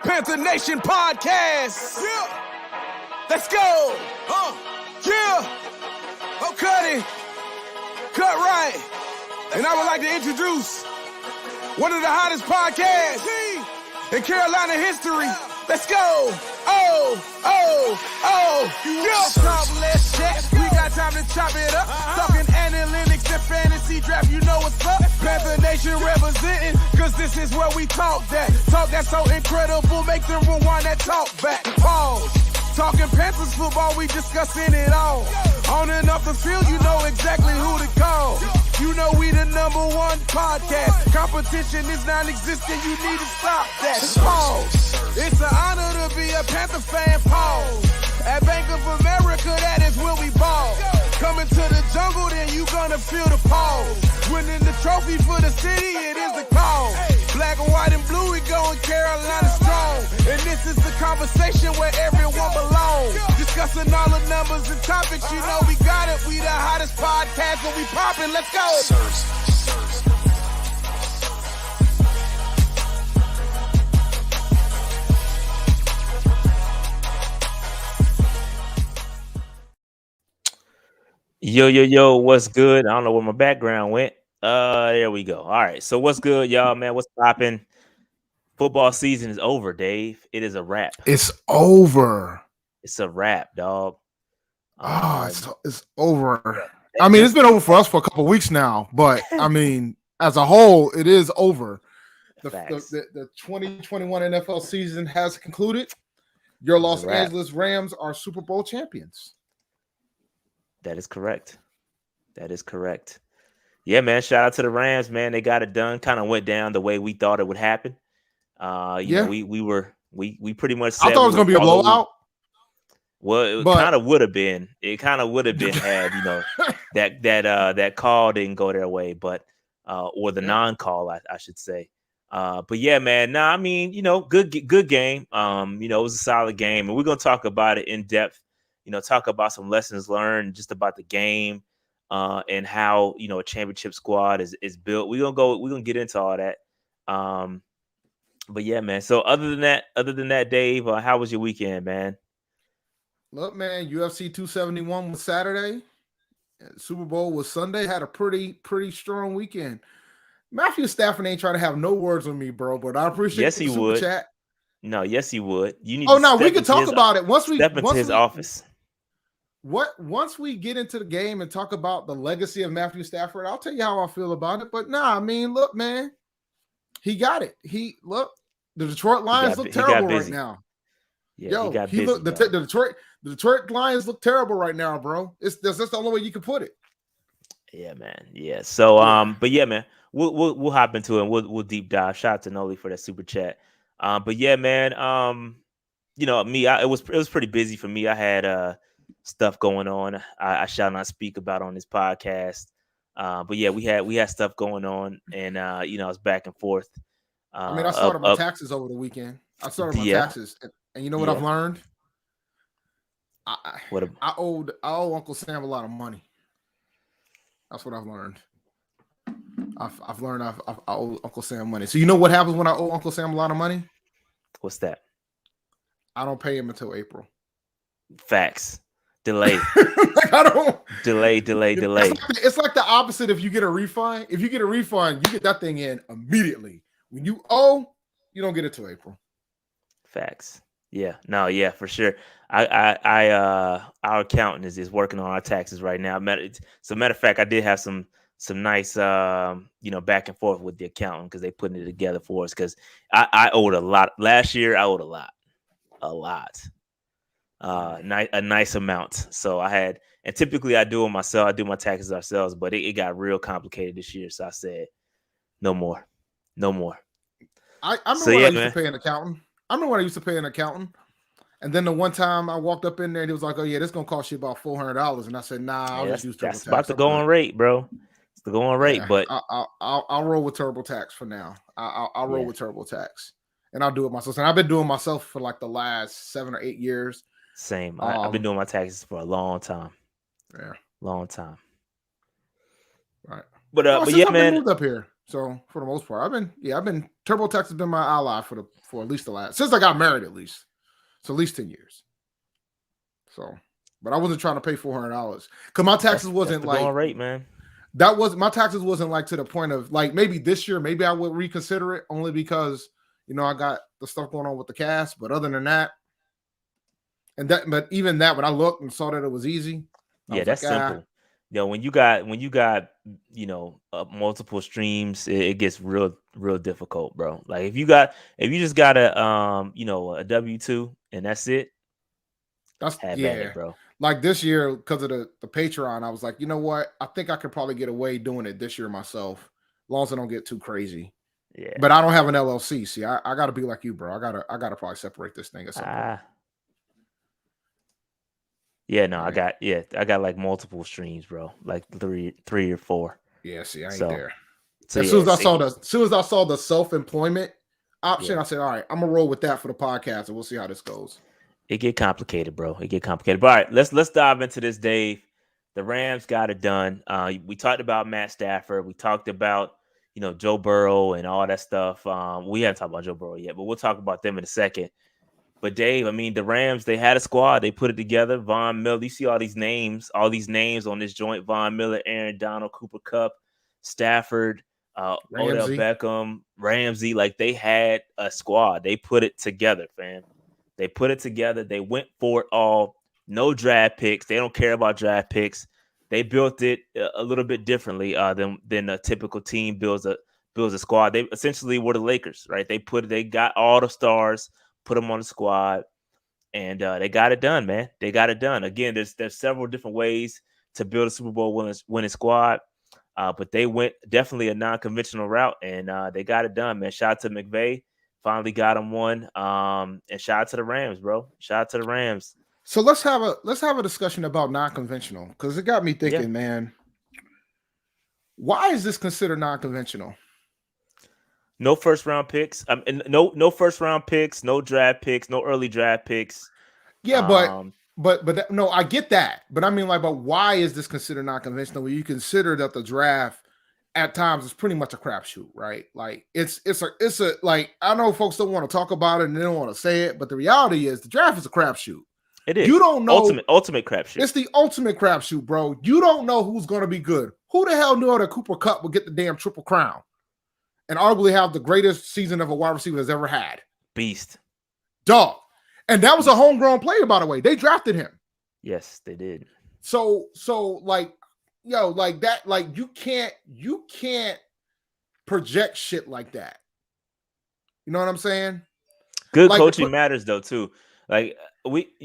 Panther Nation Podcast. Yeah. Let's go. Yeah. Oh, cut it. Cut right. And I would like to introduce one of the hottest podcasts in Carolina history. Let's go. Yeah. Talk less chat. We got time to chop it up. Talking analytics and fantasy draft. You know what's up. Panther Nation representing. Cause this is where we talk that. Talk that's so incredible. Make them rewind that talk back. Pause. Talking Panthers football, we discussing it all. On and off the field, you know exactly who to call. You know we the #1 podcast. Competition is non-existent, you need to stop that. Pause. It's an honor to be a Panther fan, pause. At Bank of America, that is where we ball. Coming to the jungle, then you gonna feel the pause. Winning the trophy for the city, it is the call. Black and white and blue, we going Carolina strong. And this is the conversation where everyone belongs. Discussing all the numbers and topics, you know we got it. We the hottest podcast and we poppin', let's go. Yo, what's good? I don't know where my background went. There we go. All right. So what's good, y'all, man? What's popping? Football season is over, Dave. It is a wrap. It's over. It's a wrap, dog. It's over. I mean, it's been over for us for a couple of weeks now, but I mean, as a whole, it is over. The 2021 NFL season has concluded. Your Los Angeles Rams are Super Bowl champions. That is correct. Yeah, man. Shout out to the Rams, man. They got it done. Kind of went down the way we thought it would happen. You know, we pretty much said I thought it was gonna be a blowout. Well, it kind of would have been. It kind of would have been had, you know, that call didn't go their way, but or the non-call, I should say. But yeah, man. Nah, I mean, you know, good game. You know, it was a solid game, and we're gonna talk about it in depth. You know, talk about some lessons learned just about the game and how, you know, a championship squad is built. We're gonna get into all that. But yeah, man. So other than that, Dave, how was your weekend, man? Look, man, UFC 271 was Saturday. Super Bowl was Sunday. Had a pretty strong weekend. Matthew Stafford ain't trying to have no words with me, bro, but I appreciate yes, he super would. chat. No, yes, he would. You need. We could talk about it once we step into his office. Once we get into the game and talk about the legacy of Matthew Stafford, I'll tell you how I feel about it. But nah, I mean, look, man, he got it. The Detroit Lions look terrible right now. Yeah, the Detroit Lions look terrible right now, bro. That's the only way you can put it. Yeah, man. Yeah. So, but yeah, man, we'll hop into it and we'll deep dive. Shout out to Noli for that super chat. But yeah, man. You know, it was pretty busy for me. I had stuff going on. I shall not speak about on this podcast. But yeah, we had stuff going on, and you know, it's back and forth. I mean, I started my taxes over the weekend. I started my taxes, and you know what I've learned? I owe Uncle Sam a lot of money. That's what I've learned. I've learned I owe Uncle Sam money. So you know what happens when I owe Uncle Sam a lot of money? What's that? I don't pay him until April. Facts. Delay. I don't delay. It's like the opposite. If you get a refund, you get that thing in immediately. When you owe, you don't get it till April. Facts. Yeah. No. Yeah. For sure. Our accountant is working on our taxes right now. So matter of fact, I did have some nice you know, back and forth with the accountant because they putting it together for us because I owed a lot last year. I owed a lot. A nice amount. So I had, and typically I do it myself. I do my taxes ourselves, but it got real complicated this year. So I said, no more. I remember when I used to pay an accountant. And then the one time I walked up in there and he was like, "Oh yeah, this is gonna cost you about $400." And I said, "Nah, I'll just use TurboTax." That's about the going rate, bro. It's the going rate, but I'll roll with TurboTax for now. I'll roll with TurboTax, and I'll do it myself. And I've been doing myself for like the last 7 or 8 years. Same. I've been doing my taxes for a long time. Yeah, long time. Right. But yeah, I've man, moved up here. So for the most part, I've been TurboTax has been my ally for at least the last since I got married at least. So at least 10 years. So, but I wasn't trying to pay $400 because my taxes wasn't that's the going rate, man. That was my taxes wasn't like to the point of like maybe this year, maybe I would reconsider it only because I got the stuff going on with the cast. But other than that, but even that, when I looked and saw that it was easy, that's simple. When you got multiple streams, it gets real difficult, bro. Like if you just got a a W-2 and that's it. That's it, bro. Like this year, because of the Patreon, I was like, you know what? I think I could probably get away doing it this year myself, as long as I don't get too crazy. Yeah. But I don't have an LLC. See, I gotta be like you, bro. I gotta probably separate this thing at some point. Yeah, no, I got like multiple streams, bro. Like three or four. Yeah, see, I ain't there. So as soon as I saw the self-employment option, I said, all right, I'm gonna roll with that for the podcast, and we'll see how this goes. It get complicated, bro. It get complicated. But all right, let's dive into this, Dave. The Rams got it done. We talked about Matt Stafford. We talked about Joe Burrow and all that stuff. We haven't talked about Joe Burrow yet, but we'll talk about them in a second. But Dave, I mean, the Rams, they had a squad. They put it together. Von Miller, you see all these names on this joint. Von Miller, Aaron Donald, Cooper Kupp, Stafford, Odell Beckham, Ramsey. Like they had a squad. They put it together, fam. They put it together. They went for it all. No draft picks. They don't care about draft picks. They built it a little bit differently than a typical team builds a squad. They essentially were the Lakers, right? They got all the stars, put them on the squad, and they got it done, man. They got it done. Again, there's several different ways to build a Super Bowl winning squad, but they went definitely a non-conventional route, and they got it done, man. Shout out to McVay. Finally got him one. And shout out to the Rams, bro. Shout out to the Rams. So let's have a discussion about non-conventional, because it got me thinking, man. Why is this considered non-conventional? No first round picks. No first round picks. No draft picks. No early draft picks. Yeah, but no, I get that. But I mean, like, but why is this considered non-conventional? When you consider that the draft at times is pretty much a crapshoot, right? Like it's a like, I know folks don't want to talk about it and they don't want to say it, but the reality is the draft is a crapshoot. It is. You don't know ultimate crapshoot. It's the ultimate crapshoot, bro. You don't know who's going to be good. Who the hell knew that Cooper Kupp would get the damn triple crown and arguably have the greatest season of a wide receiver has ever had? Beast, dog, and that was a homegrown player, by the way. They drafted him. Yes, they did. So like, like that, like you can't project shit like that. You know what I'm saying? Good coaching matters though too. Like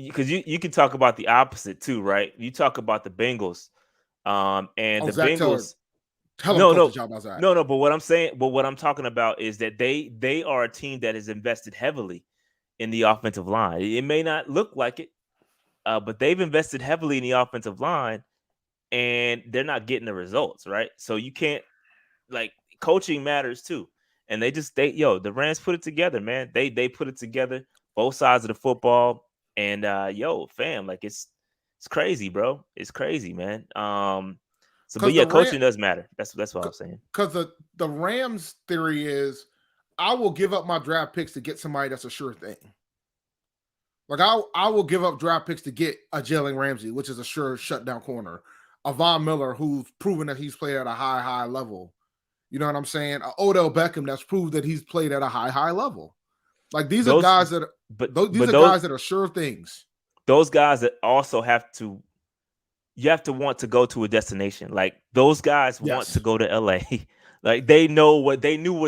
because you can talk about the opposite too, right? You talk about the Bengals, and the Bengals. No. But what I'm talking about is that they are a team that has invested heavily in the offensive line. It may not look like it, but they've invested heavily in the offensive line, and they're not getting the results, right? So you can't, like, coaching matters too. And the Rams put it together, man. They put it together, both sides of the football, and fam, like it's crazy, bro. It's crazy, man. But yeah, coaching does matter. That's what I'm saying. Because the Rams theory is, I will give up my draft picks to get somebody that's a sure thing. Like I will give up draft picks to get a Jalen Ramsey, which is a sure shutdown corner, a Von Miller who's proven that he's played at a high level. You know what I'm saying? A Odell Beckham that's proved that he's played at a high level. Like these are guys that guys that are sure things. Those guys that also you have to want to go to a destination. Like those guys want to go to LA. Like they knew where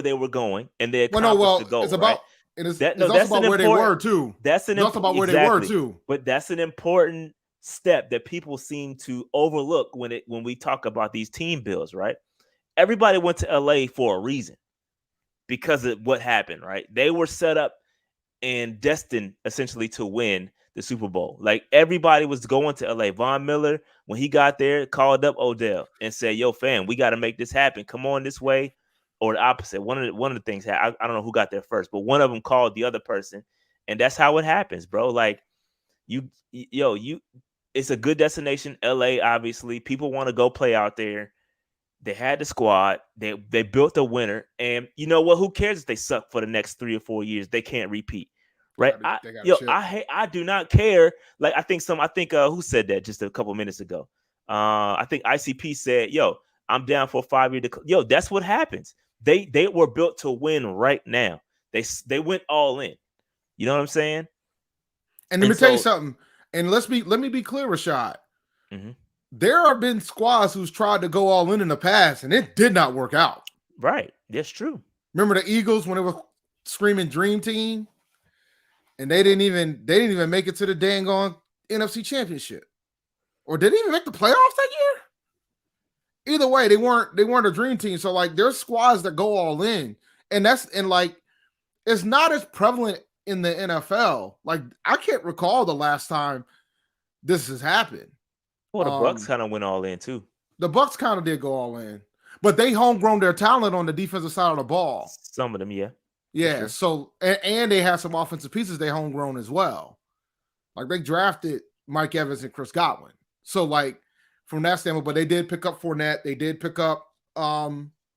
they were going, and they accomplished the goal. It's about that's about where they were too. That's about where they were too. But that's an important step that people seem to overlook when we talk about these team builds, right? Everybody went to LA for a reason because of what happened, right? They were set up and destined essentially to win the Super Bowl. Like everybody was going to LA. Von Miller, when he got there, called up Odell and said, "Yo, fam, we got to make this happen. Come on this way," or the opposite. One of the things, I don't know who got there first, but one of them called the other person, and that's how it happens, bro. Like it's a good destination. LA, obviously, people want to go play out there. They had the squad. They built a winner. And you know what? Who cares if they suck for the next 3 or 4 years? They can't repeat. Right? I do not care. Like I think who said that just a couple minutes ago? I think ICP said, "Yo, I'm down for a 5-year." Yo, that's what happens. They were built to win right now. They went all in. You know what I'm saying? And let me tell you something. And let me be clear, Rashad. Mm-hmm. There have been squads who's tried to go all in the past, and it did not work out. Right, that's true. Remember the Eagles when they were screaming Dream Team, and they didn't even make it to the dang on NFC Championship, or did they even make the playoffs that year? Either way, they weren't a Dream Team. So like, there's squads that go all in, and like it's not as prevalent in the NFL. Like I can't recall the last time this has happened. Well, the Bucs kind of went all in too. The Bucs kind of did go all in, but they homegrown their talent on the defensive side of the ball. Some of them, yeah. Yeah. Sure. So, and they had some offensive pieces they homegrown as well. Like they drafted Mike Evans and Chris Godwin. So, like from that standpoint, but they did pick up Fournette. They did pick up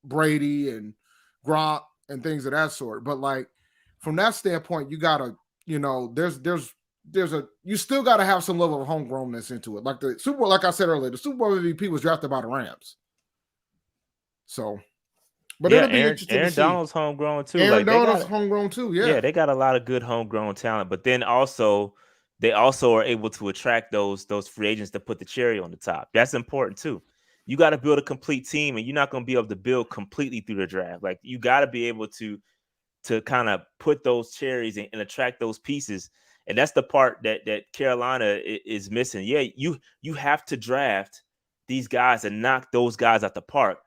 Brady and Gronk and things of that sort. But like from that standpoint, you gotta, you still got to have some level of homegrownness into it. Like the Super Bowl, like I said earlier, the Super Bowl MVP was drafted by the Rams. So, but yeah, Aaron Donald's homegrown too. Aaron Donald's homegrown too. Yeah, they got a lot of good homegrown talent. But then they also are able to attract those free agents to put the cherry on the top. That's important too. You got to build a complete team, and you're not going to be able to build completely through the draft. Like you got to be able to kind of put those cherries and attract those pieces. And that's the part that Carolina is missing. Yeah, you have to draft these guys and knock those guys out the park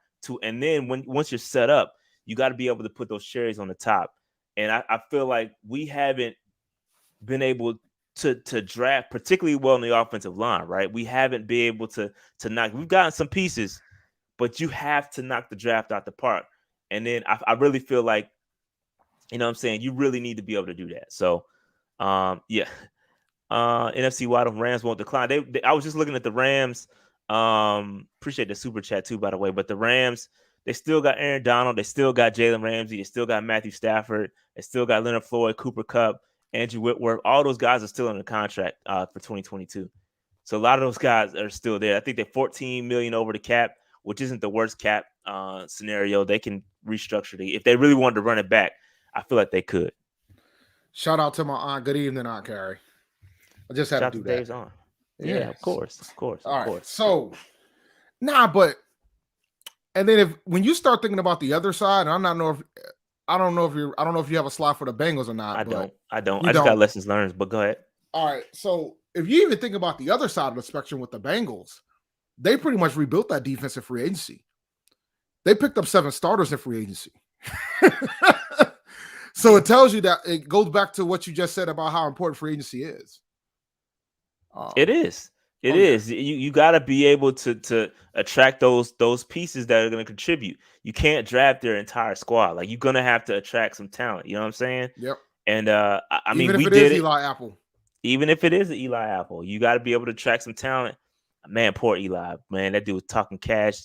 and then once you're set up, you got to be able to put those cherries on the top. And I feel like we haven't been able to draft particularly well in the offensive line, right? We haven't been able to knock. We've gotten some pieces, but you have to knock the draft out the park. And then I really feel like, you know what I'm saying, you really need to be able to do that. So NFC wide open Rams won't decline. I was just looking at the Rams. Appreciate the super chat too, by the way. But the Rams, they still got Aaron Donald, they still got Jalen Ramsey, they still got Matthew Stafford, they still got Leonard Floyd, Cooper Kupp, Andrew Whitworth. All those guys are still under contract for 2022. So a lot of those guys are still there. I think they're $14 million over the cap, which isn't the worst cap scenario. They can restructure it if they really wanted to run it back. I feel like they could. Shout out to my aunt. Good evening, Aunt Carrie. I just had to do that. Dave's on. Yeah, of course. All right. So, and then when you start thinking about the other side, I don't know if you have a slide for the Bengals or not. I don't. I just got lessons learned, but go ahead. All right. So if you even think about the other side of the spectrum with the Bengals, they pretty much rebuilt that defense in free agency. They picked up 7 starters in free agency. So it tells you that it goes back to what you just said about how important free agency is. It is. It is. You got to be able to attract those pieces that are going to contribute. You can't draft their entire squad. Like you're going to have to attract some talent. You know what I'm saying? Yep. And I mean, even we if did it is it. Eli Apple. Even if it is an Eli Apple, you got to be able to attract some talent. Man, poor Eli. Man, that dude was talking cash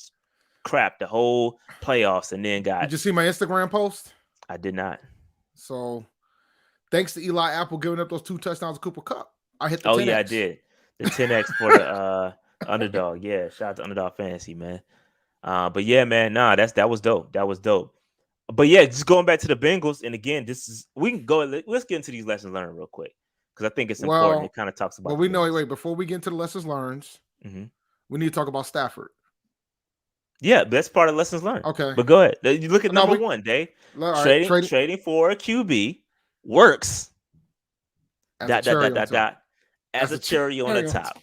crap the whole playoffs, and then got. Did you see my Instagram post? I did not. So, thanks to Eli Apple giving up those 2 touchdowns to Cooper Kupp, I hit the 10X. Oh, yeah, I did. The 10X for the underdog. Yeah, shout out to Underdog Fantasy, man. But yeah, man, that was dope. That was dope. But yeah, just going back to the Bengals, and again, we can go. Let's get into these lessons learned real quick because I think it's important. It kind of talks about. Well, wait, before we get into the lessons learned, we need to talk about Stafford. Yeah, that's part of lessons learned. Okay, but go ahead. You look at number 1, Dave. Trading for a QB works. As a cherry on the top.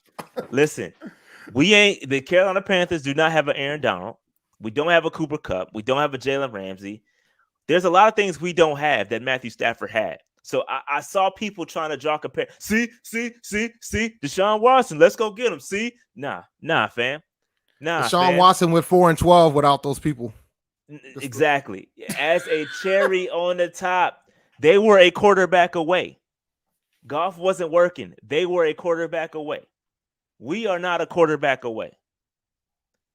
Listen, the Carolina Panthers do not have an Aaron Donald. We don't have a Cooper Kupp. We don't have a Jalen Ramsey. There's a lot of things we don't have that Matthew Stafford had. So I saw people trying to draw compare. See, Deshaun Watson, let's go get him. See, nah, fam. Deshaun Watson went 4-12 without those people. Exactly. As a cherry on the top, they were a quarterback away. Goff wasn't working. They were a quarterback away. We are not a quarterback away.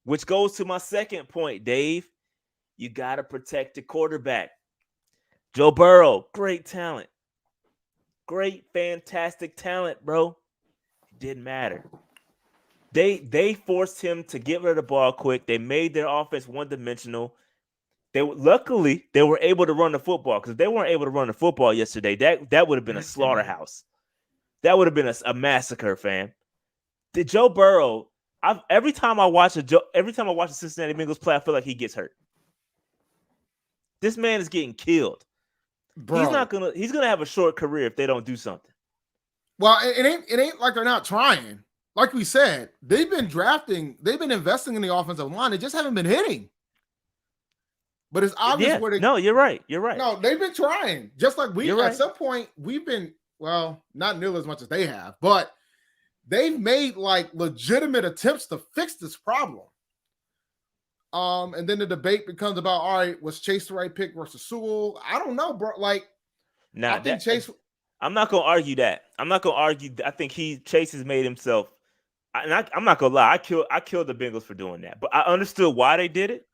Which goes to my second point, Dave. You got to protect the quarterback. Joe Burrow, great talent. Great, fantastic talent, bro. It didn't matter. They forced him to get rid of the ball quick. They made their offense one-dimensional. Luckily they were able to run the football, because if they weren't able to run the football yesterday, that would have been a slaughterhouse. That would have been a massacre, fam. The Joe Burrow, every time I watch the Cincinnati Bengals play, I feel like he gets hurt. This man is getting killed. Bro. He's gonna have a short career if they don't do something. Well, it ain't like they're not trying. Like we said, they've been investing in the offensive line. They just haven't been hitting. But it's obvious where they. No, you're right. You're right. No, they've been trying. Just like at some point, we've been, well, not nearly as much as they have, but they've made like legitimate attempts to fix this problem. And then the debate becomes about, all right, was Chase the right pick versus Sewell? I don't know, bro. Like, I think Chase. I'm not gonna argue that. I think Chase has made himself. I'm not gonna lie. I killed the Bengals for doing that, but I understood why they did it.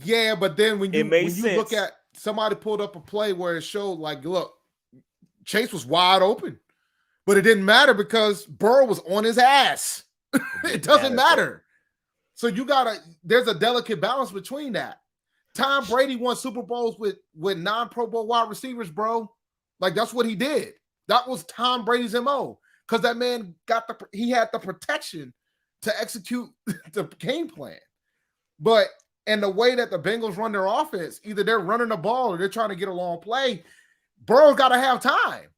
Yeah, but then when you look at, somebody pulled up a play where it showed like, look, Chase was wide open, but it didn't matter because Burrow was on his ass. It doesn't matter. So there's a delicate balance between that. Tom Brady won Super Bowls with non-Pro Bowl wide receivers, bro. Like, that's what he did. That was Tom Brady's MO, because that man he had the protection to execute the game plan. But and the way that the Bengals run their offense, either they're running the ball or they're trying to get a long play, Burrow's got to have time.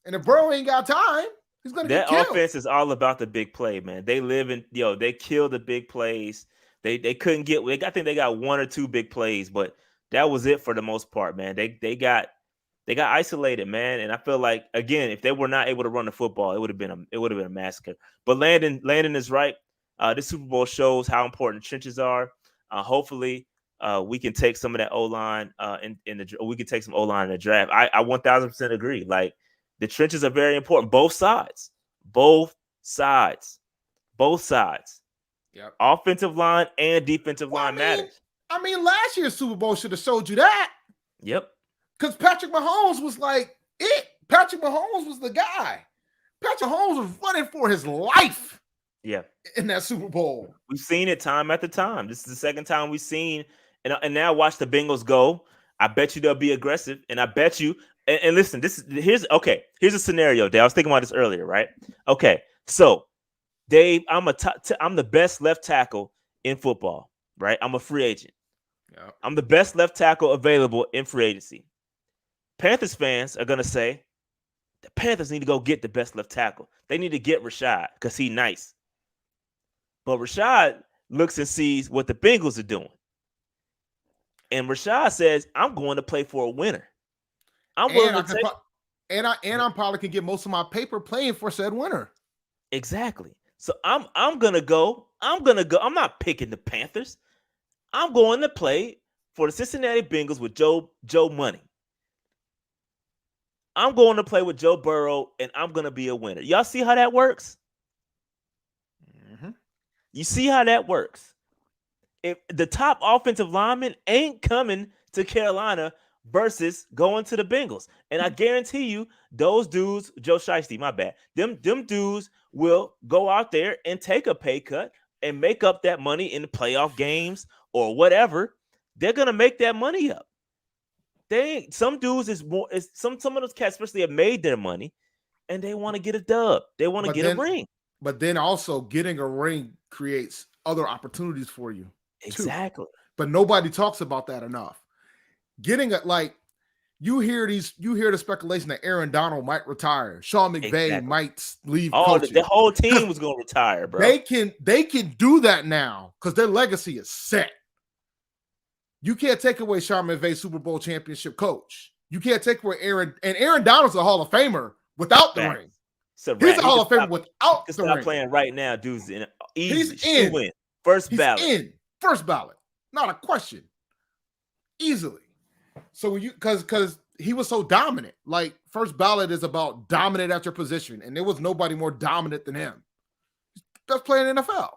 And if Burrow ain't got time, he's going to get killed. That offense is all about the big play, man. They live in, they kill the big plays. They couldn't get, I think they got one or two big plays, but that was it for the most part, man. They got isolated, man. And I feel like, again, if they were not able to run the football, it would have been a massacre. But Landon is right. This Super Bowl shows how important the trenches are. Hopefully, we can take some of that O-line we can take some O-line in the draft. I 1000% agree. Like, the trenches are very important. Both sides. Yep. Offensive line and defensive line matters. I mean, last year's Super Bowl should have showed you that. Yep. Because Patrick Mahomes was like it. Patrick Mahomes was the guy. Patrick Mahomes was running for his life. Yeah. In that Super Bowl. We've seen it time after time. This is the second time we've seen, and now watch the Bengals go. I bet you they'll be aggressive, and I bet you. And listen, here's a scenario, Dave. I was thinking about this earlier, right? Okay, so Dave, I'm the best left tackle in football, right? I'm a free agent. Yep. I'm the best left tackle available in free agency. Panthers fans are gonna say the Panthers need to go get the best left tackle. They need to get Rashad because he's nice. But Rashad looks and sees what the Bengals are doing. And Rashad says, I'm going to play for a winner. I'm willing to take. I'm probably can get most of my paper playing for said winner. Exactly. So I'm gonna go. I'm not picking the Panthers. I'm going to play for the Cincinnati Bengals with Joe Money. I'm going to play with Joe Burrow, and I'm going to be a winner. Y'all see how that works? Mm-hmm. You see how that works? If the top offensive lineman ain't coming to Carolina versus going to the Bengals. And I guarantee you, those dudes, Joe Shiesty, my bad, them dudes will go out there and take a pay cut and make up that money in the playoff games or whatever. They're going to make that money up. Some dudes some of those cats especially have made their money and they want to get a dub. They want to get a ring. But then also getting a ring creates other opportunities for you. Exactly. Too. But nobody talks about that enough. You hear the speculation that Aaron Donald might retire. Sean McVay might leave. The whole team was going to retire, bro. They can do that now because their legacy is set. You can't take away Sean McVay, Super Bowl championship coach. You can't take away Aaron Donald's a Hall of Famer without the ring. He's a Hall of Famer without the ring. Stop playing right now, dudes. He's in. Win. First ballot. First ballot. Not a question. Easily. So because he was so dominant. Like, first ballot is about dominant at your position, and there was nobody more dominant than him. Best player in the NFL.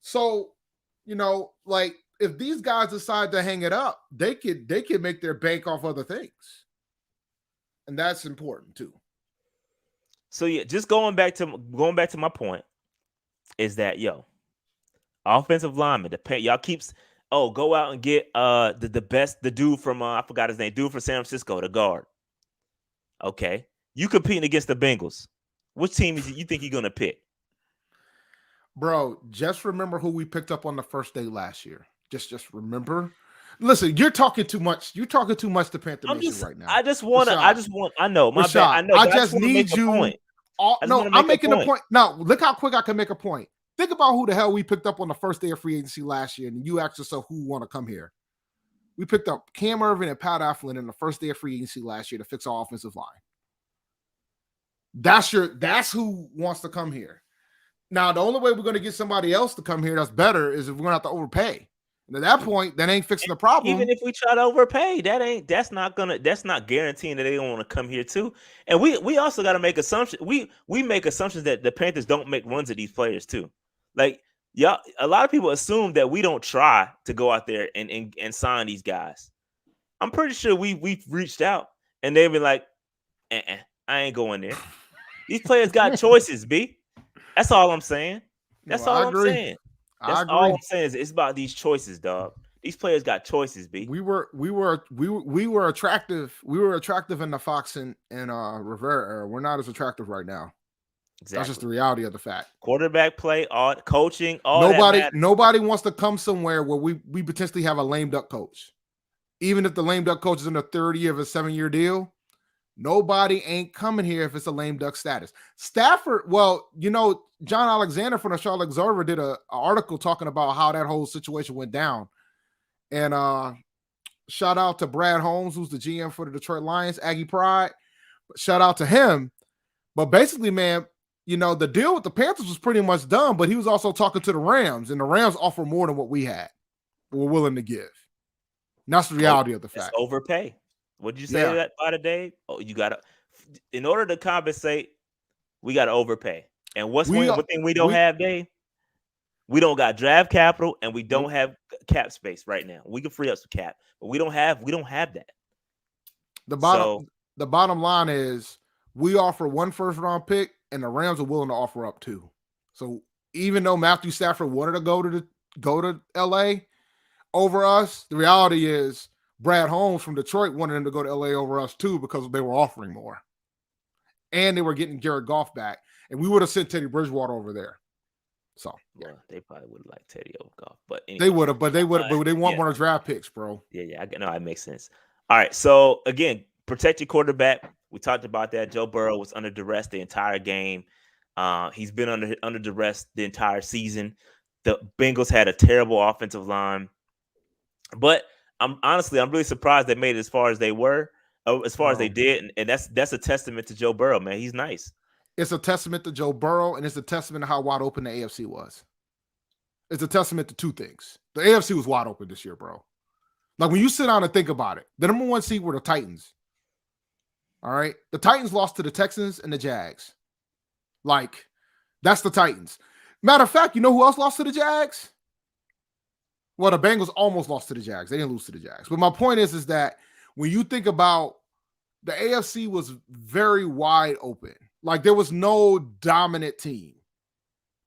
So You know, like if these guys decide to hang it up, they could make their bank off other things. And that's important too. So yeah, just going back to my point is that offensive lineman, y'all keeps go out and get the best, the dude from I forgot his name, dude from San Francisco, the guard. Okay. You competing against the Bengals. Which team you think you're gonna pick? Bro, just remember who we picked up on the first day last year. Just remember. Listen, you're talking too much. You're talking too much to Panther Nation right now. I know. My Rashad, bad. I know. I just need you. I'm making a point. Now, look how quick I can make a point. Think about who the hell we picked up on the first day of free agency last year, and you asked yourself who want to come here. We picked up Cam Irvin and Pat Afflin in the first day of free agency last year to fix our offensive line. That's who wants to come here. Now, the only way we're going to get somebody else to come here that's better is if we're going to have to overpay. And at that point, that ain't fixing the problem. Even if we try to overpay, that's not guaranteeing that they don't want to come here too. And we also got to make assumptions. We make assumptions that the Panthers don't make runs at these players too. Like, a lot of people assume that we don't try to go out there and sign these guys. I'm pretty sure we've reached out and they've been like, I ain't going there. These players got choices, B. That's all I'm saying. That's all I'm saying. That's all I'm saying is it's about these choices, dog. These players got choices, B. We were attractive. We were attractive in the Fox and Rivera era. We're not as attractive right now. Exactly. That's just the reality of the fact. Quarterback play, all coaching, all nobody wants to come somewhere where we potentially have a lame duck coach. Even if the lame duck coach is in the third year of a 7-year deal, nobody ain't coming here if it's a lame duck status. Stafford, John Alexander from the Charlotte Observer did an article talking about how that whole situation went down. And shout out to Brad Holmes, who's the GM for the Detroit Lions, Aggie Pride. Shout out to him. But basically, man, the deal with the Panthers was pretty much done, but he was also talking to the Rams, and the Rams offer more than what we were willing to give. And that's the reality of the fact. Overpay. What did you say that by the day? Oh, you got to, in order to compensate, we got to overpay. And one thing we don't have, Dave? We don't got draft capital, and we don't have cap space right now. We can free up some cap, but we don't have that. The bottom line is we offer 1 first-round pick, and the Rams are willing to offer up 2. So even though Matthew Stafford wanted to go to LA over us, the reality is Brad Holmes from Detroit wanted him to go to LA over us too because they were offering more. And they were getting Jared Goff back. And we would have sent Teddy Bridgewater over there. So they probably would have liked Teddy over Goff. But anyway, they want one of draft picks, bro. Yeah. I know that makes sense. All right. So again, protect your quarterback. We talked about that. Joe Burrow was under duress the entire game. He's been under duress the entire season. The Bengals had a terrible offensive line. But I'm really surprised they made it as far as they were, as far as they did, and that's a testament to Joe Burrow, man. He's nice. It's a testament to Joe Burrow, and it's a testament to how wide open the AFC was. It's a testament to 2 things. The AFC was wide open this year, bro. Like when you sit down and think about it, the number 1 seed were the Titans. All right, the Titans lost to the Texans and the Jags. Like that's the Titans. Matter of fact, you know who else lost to the Jags? Well, the Bengals almost lost to the Jags. They didn't lose to the Jags. But my point is that when you think about the AFC was very wide open. Like there was no dominant team.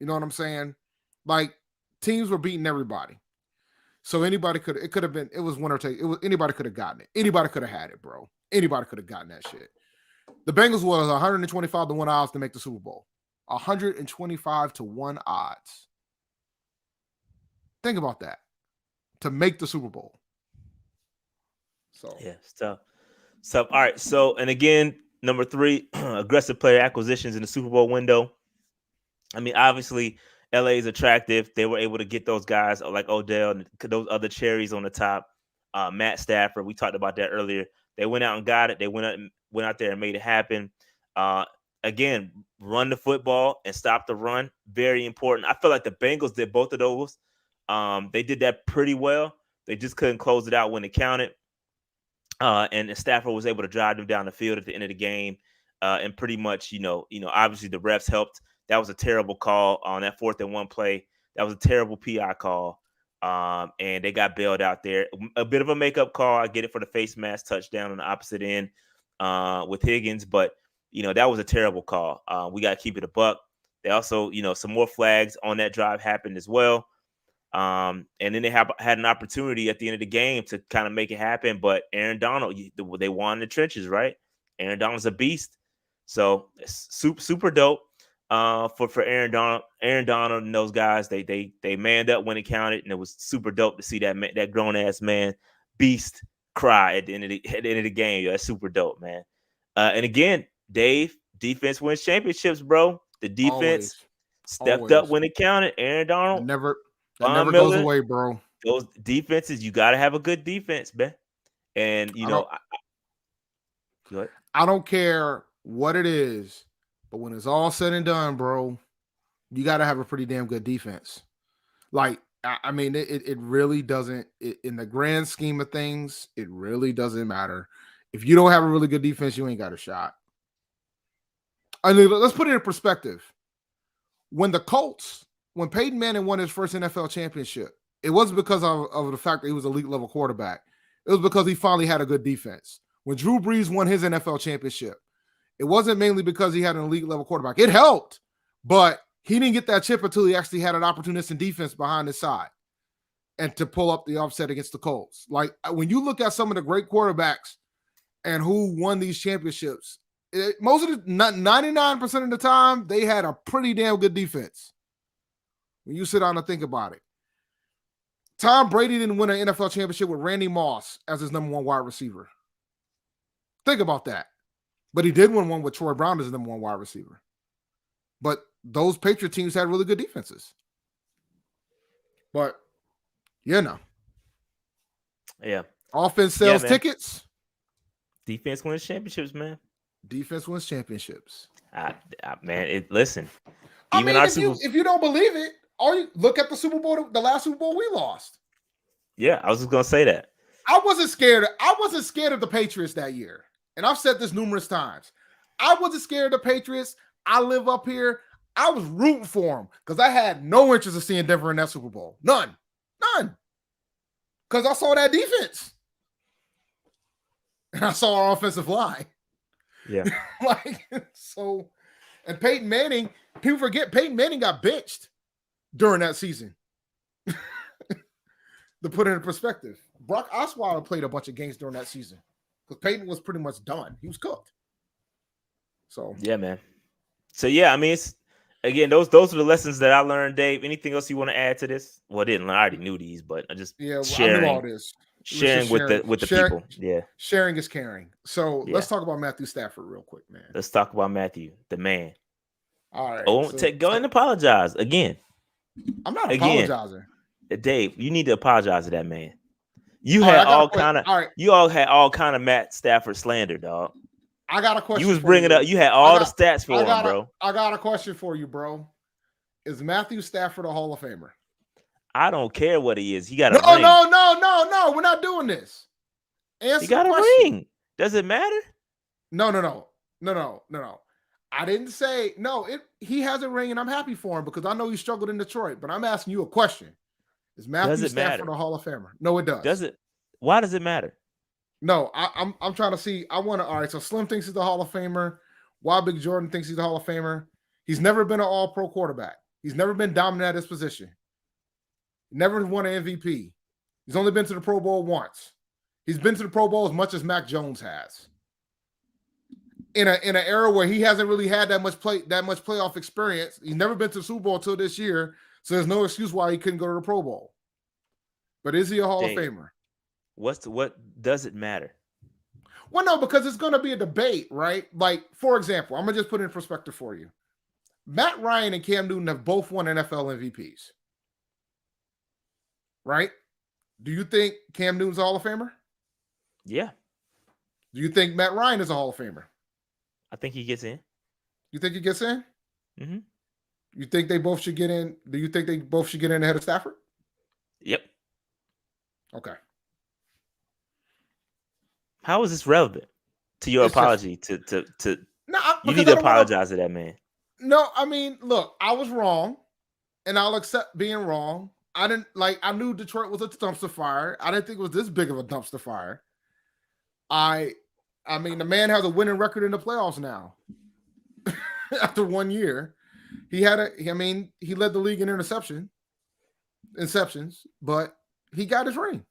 You know what I'm saying? Like teams were beating everybody. So it was winner take. Anybody could have gotten it. Anybody could have had it, bro. Anybody could have gotten that shit. The Bengals was 125 to 1 odds to make the Super Bowl. 125 to 1 odds. Think about that. To make the Super Bowl. So yeah, stuff. So all right. So and again, number 3, aggressive player acquisitions in the Super Bowl window. I mean, obviously, LA is attractive. They were able to get those guys like Odell and those other cherries on the top. Matt Stafford, we talked about that earlier. They went out and got it. They went out there and made it happen. Again, run the football and stop the run. Very important. I feel like the Bengals did both of those. They did that pretty well. They just couldn't close it out when it counted. And Stafford was able to drive them down the field at the end of the game. And pretty much, obviously the refs helped. That was a terrible call on that 4th and 1 play. That was a terrible PI call. And they got bailed out there. A bit of a makeup call. I get it for the face mask touchdown on the opposite end with Higgins, but that was a terrible call. We got to keep it a buck. They also, some more flags on that drive happened as well. And then they had an opportunity at the end of the game to kind of make it happen. But Aaron Donald, they won in the trenches, right? Aaron Donald's a beast. So super dope for Aaron Donald. Aaron Donald and those guys, they manned up when it counted, and it was super dope to see that grown ass man beast cry at the end of the game. That's super dope, man. And again, Dave, defense wins championships, bro. The defense stepped up when it counted. Aaron Donald never goes away, bro. Those defenses, you got to have a good defense, man. And I don't care what it is, but when it's all said and done, bro, you got to have a pretty damn good defense. Like, I mean, it really doesn't, in the grand scheme of things, it really doesn't matter. If you don't have a really good defense, you ain't got a shot. I mean, let's put it in perspective. When Peyton Manning won his first NFL championship, it wasn't because of the fact that he was an elite level quarterback. It was because he finally had a good defense. When Drew Brees won his NFL championship, it wasn't mainly because he had an elite level quarterback. It helped, but he didn't get that chip until he actually had an opportunistic defense behind his side and to pull up the upset against the Colts. Like, when you look at some of the great quarterbacks and who won these championships, most of the 99% of the time, they had a pretty damn good defense. When you sit down and think about it, Tom Brady didn't win an NFL championship with Randy Moss as his number one wide receiver. Think about that. But he did win one with Troy Brown as his number one wide receiver. But those Patriot teams had really good defenses. But, Yeah. Offense sells tickets. Defense wins championships, man. Defense wins championships. Man, listen. If you don't believe it, look at the Super Bowl, the last Super Bowl we lost. Yeah, I was just gonna say that. I wasn't scared of the Patriots that year. And I've said this numerous times. I wasn't scared of the Patriots. I live up here. I was rooting for them because I had no interest in seeing Denver in that Super Bowl. None. Because I saw that defense. And I saw our offensive line. Yeah. And Peyton Manning, people forget Peyton Manning got benched during that season. To put it in perspective, Brock Osweiler played a bunch of games during that season because Peyton was pretty much done. He was cooked. So yeah, man. So yeah, I mean, it's again those are the lessons that I learned, Dave. Anything else you want to add to this? Well, I didn't. I already knew these, but I just sharing. I knew all this. Sharing with the people. Yeah. Sharing is caring. So let's talk about Matthew Stafford real quick, man. Let's talk about Matthew, the man. All right. Go and apologize again. I'm not apologizing. Dave, you need to apologize to that man. You had all kind of Matt Stafford slander, dog. I got a question. You was bringing up. You had all the stats for him, bro. I got a question for you, bro. Is Matthew Stafford a Hall of Famer? I don't care what he is. He got a ring. No. We're not doing this. Answer he got the a question. ring. Does it matter? No. I didn't say no. He has a ring, and I'm happy for him because I know he struggled in Detroit. But I'm asking you a question: is Matthew Stafford a Hall of Famer? No, it does. Does it? Why does it matter? No, I'm trying to see. I want to. All right, so Slim thinks he's the Hall of Famer. Why Big Jordan thinks he's the Hall of Famer. He's never been an All-Pro quarterback. He's never been dominant at his position. Never won an MVP. He's only been to the Pro Bowl once. He's been to the Pro Bowl as much as Mac Jones has. In an era where he hasn't really had that much playoff experience. He's never been to the Super Bowl until this year, so there's no excuse why he couldn't go to the Pro Bowl. But is he a Hall of Famer? What does it matter? Well, no, because it's going to be a debate, right? Like, for example, I'm going to just put it in perspective for you. Matt Ryan and Cam Newton have both won NFL MVPs. Right? Do you think Cam Newton's a Hall of Famer? Yeah. Do you think Matt Ryan is a Hall of Famer? I think he gets in. You think he gets in? Mm-hmm. You think they both should get in? Do you think they both should get in ahead of Stafford? Yep. Okay. How is this relevant to your apology? You need to apologize to that man. No, I mean, look, I was wrong, and I'll accept being wrong. I knew Detroit was a dumpster fire. I didn't think it was this big of a dumpster fire. I mean, the man has a winning record in the playoffs now. After 1 year, he led the league in interceptions, but he got his ring.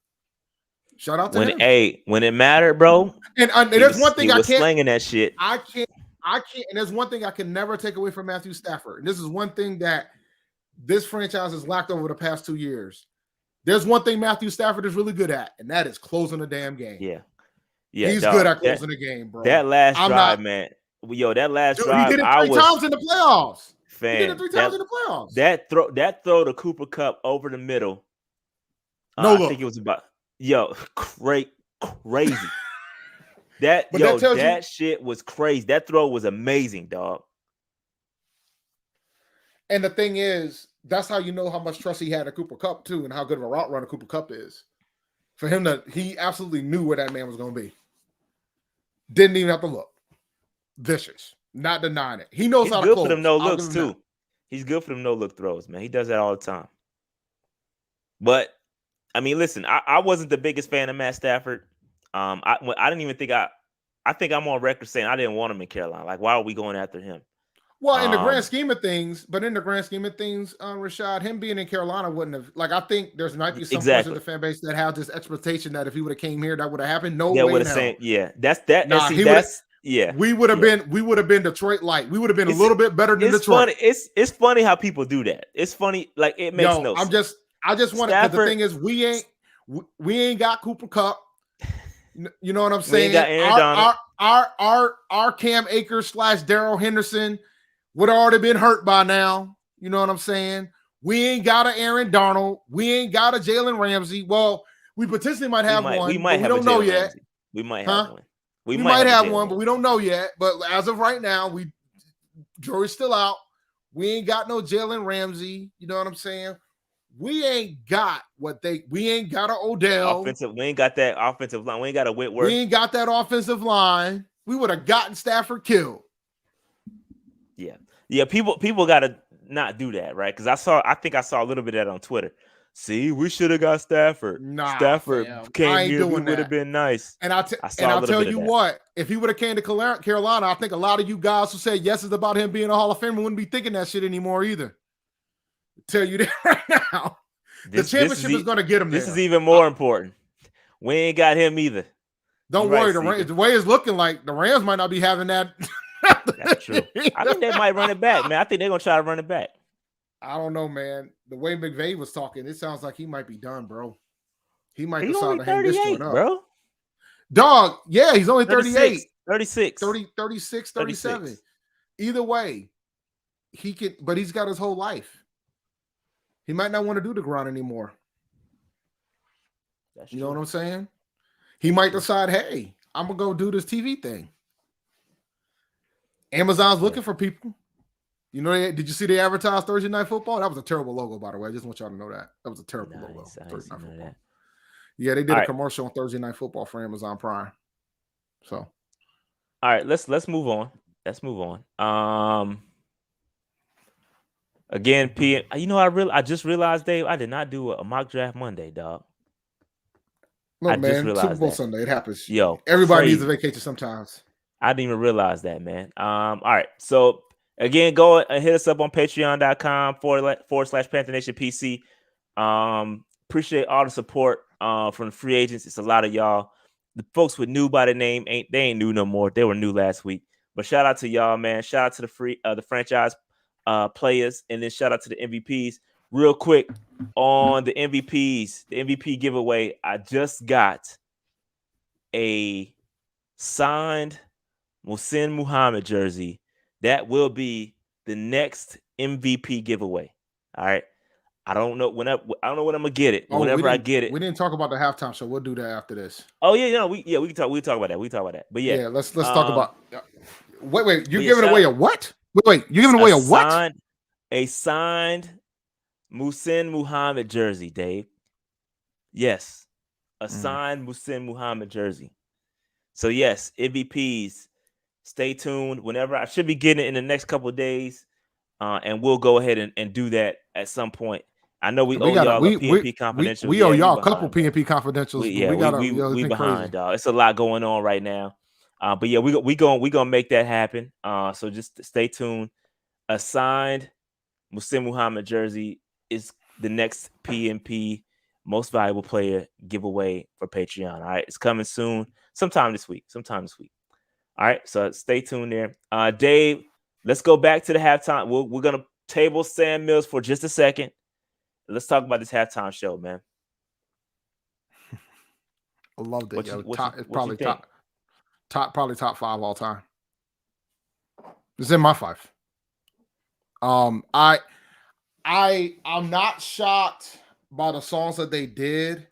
Shout out to him. When it mattered, bro. And there's one thing he was slanging that shit. I can't. And there's one thing I can never take away from Matthew Stafford. And this is one thing that this franchise has lacked over the past 2 years. There's one thing Matthew Stafford is really good at, and that is closing the damn game. Yeah, he's good at closing the game, bro. That last drive, man. That last drive, he did it 3 times in the playoffs. Fan, he did it 3 times in the playoffs. That throw to Cooper Kupp over the middle. I think it was about crazy. That shit was crazy. That throw was amazing, dog. And the thing is, that's how you know how much trust he had in Cooper Kupp too, and how good of a route runner Cooper Kupp is. For him he absolutely knew where that man was going to be. Didn't even have to look. Vicious, not denying it. He knows how to close. He's good for them no looks too. He's good for them no look throws, man. He does that all the time. But I mean, listen, I wasn't the biggest fan of Matt Stafford. I didn't even think I think I'm on record saying I didn't want him in Carolina. Like, why are we going after him? Well, in the grand scheme of things, Rashad, him being in Carolina wouldn't have. Like, I think there's might be some parts of the fan base that have this expectation that if he would have came here, that would have happened. No way in hell. That's that. Nah, we would have been Detroit light. We would have been a little bit better than Detroit. Funny. It's funny how people do that. It's funny, like it makes no sense. I just want to. Because the thing is, we ain't got Cooper Kupp. You know what I'm saying? We ain't got Aaron Donald. Our Cam Akers / Darrell Henderson would have already been hurt by now. You know what I'm saying? We ain't got an Aaron Donald. We ain't got a Jalen Ramsey. Well, we potentially might have one. We don't know yet. We might have one. We might have one, but we don't know yet. But as of right now, Joey's still out. We ain't got no Jalen Ramsey. You know what I'm saying? We ain't got we ain't got an Odell. We ain't got that offensive line. We ain't got a Whitworth. We ain't got that offensive line. We would have gotten Stafford killed. Yeah. People got to not do that, right? Because I think I saw a little bit of that on Twitter. See, we should have got Stafford. Stafford came here. We would have been nice. And I'll tell you what, if he would have came to Carolina, I think a lot of you guys who said yes is about him being a Hall of Famer wouldn't be thinking that shit anymore either. Tell you that right now. The championship is going to get him there. This is even more important. We ain't got him either. Don't worry. The way it's looking like the Rams might not be having that. That's true. I think they might run it back, man. I think they're going to try to run it back. I don't know, man. The way McVay was talking, it sounds like he might be done, bro. He might decide to hang this one up. Bro. Dog, yeah, he's only 38. 36. 36, 37. 36. Either way, he can, but he's got his whole life. He might not want to do the grind anymore. You know what I'm saying? He might decide, hey, I'm going to go do this TV thing. Amazon's looking for people. You know, did you see they advertised Thursday Night Football? That was a terrible logo, by the way. I just want y'all to know that. That was a terrible logo. Thursday Night Football. Yeah, they did a commercial on Thursday Night Football for Amazon Prime. So, all right, let's move on. Again, you know, I just realized, Dave, I did not do a mock draft Monday, dog. No, man, Super Bowl Sunday, it happens. Yo, everybody needs a vacation sometimes. I didn't even realize that, man. All right, so again, go and hit us up on patreon.com/Panther Nation PC. Appreciate all the support from the free agents. It's a lot of y'all. The folks with new by the name ain't new no more. They were new last week. But shout out to y'all, man. Shout out to the franchise players, and then shout out to the MVPs. Real quick on the MVPs, the MVP giveaway. I just got a signed Muhsin Muhammad jersey. That will be the next MVP giveaway. All right. I don't know when I'm gonna get it. Whenever I get it. We didn't talk about the halftime show. We'll do that after this. Oh yeah, we can talk. We'll talk about that. But yeah, let's talk about. Wait, you're giving away a what? Wait, you're giving away a what? A signed Muhsin Muhammad jersey, Dave. Yes, a signed Muhsin Muhammad jersey. So yes, MVPs. Stay tuned. Whenever I should be getting it in the next couple of days, and we'll go ahead and do that at some point. I know we owe y'all a PNP Confidential. We owe y'all a couple PNP Confidentials. We behind, dog. It's a lot going on right now. But yeah, we gonna make that happen. So just stay tuned. A signed Musim Muhammad jersey is the next PNP Most Valuable Player giveaway for Patreon. All right, it's coming soon, sometime this week. All right, so stay tuned there. Dave, let's go back to the halftime. We're gonna table Sam Mills for just a second. Let's talk about this halftime show, man. I loved it. It's probably top 5 all time. It's in my 5. I'm not shocked by the songs that they did.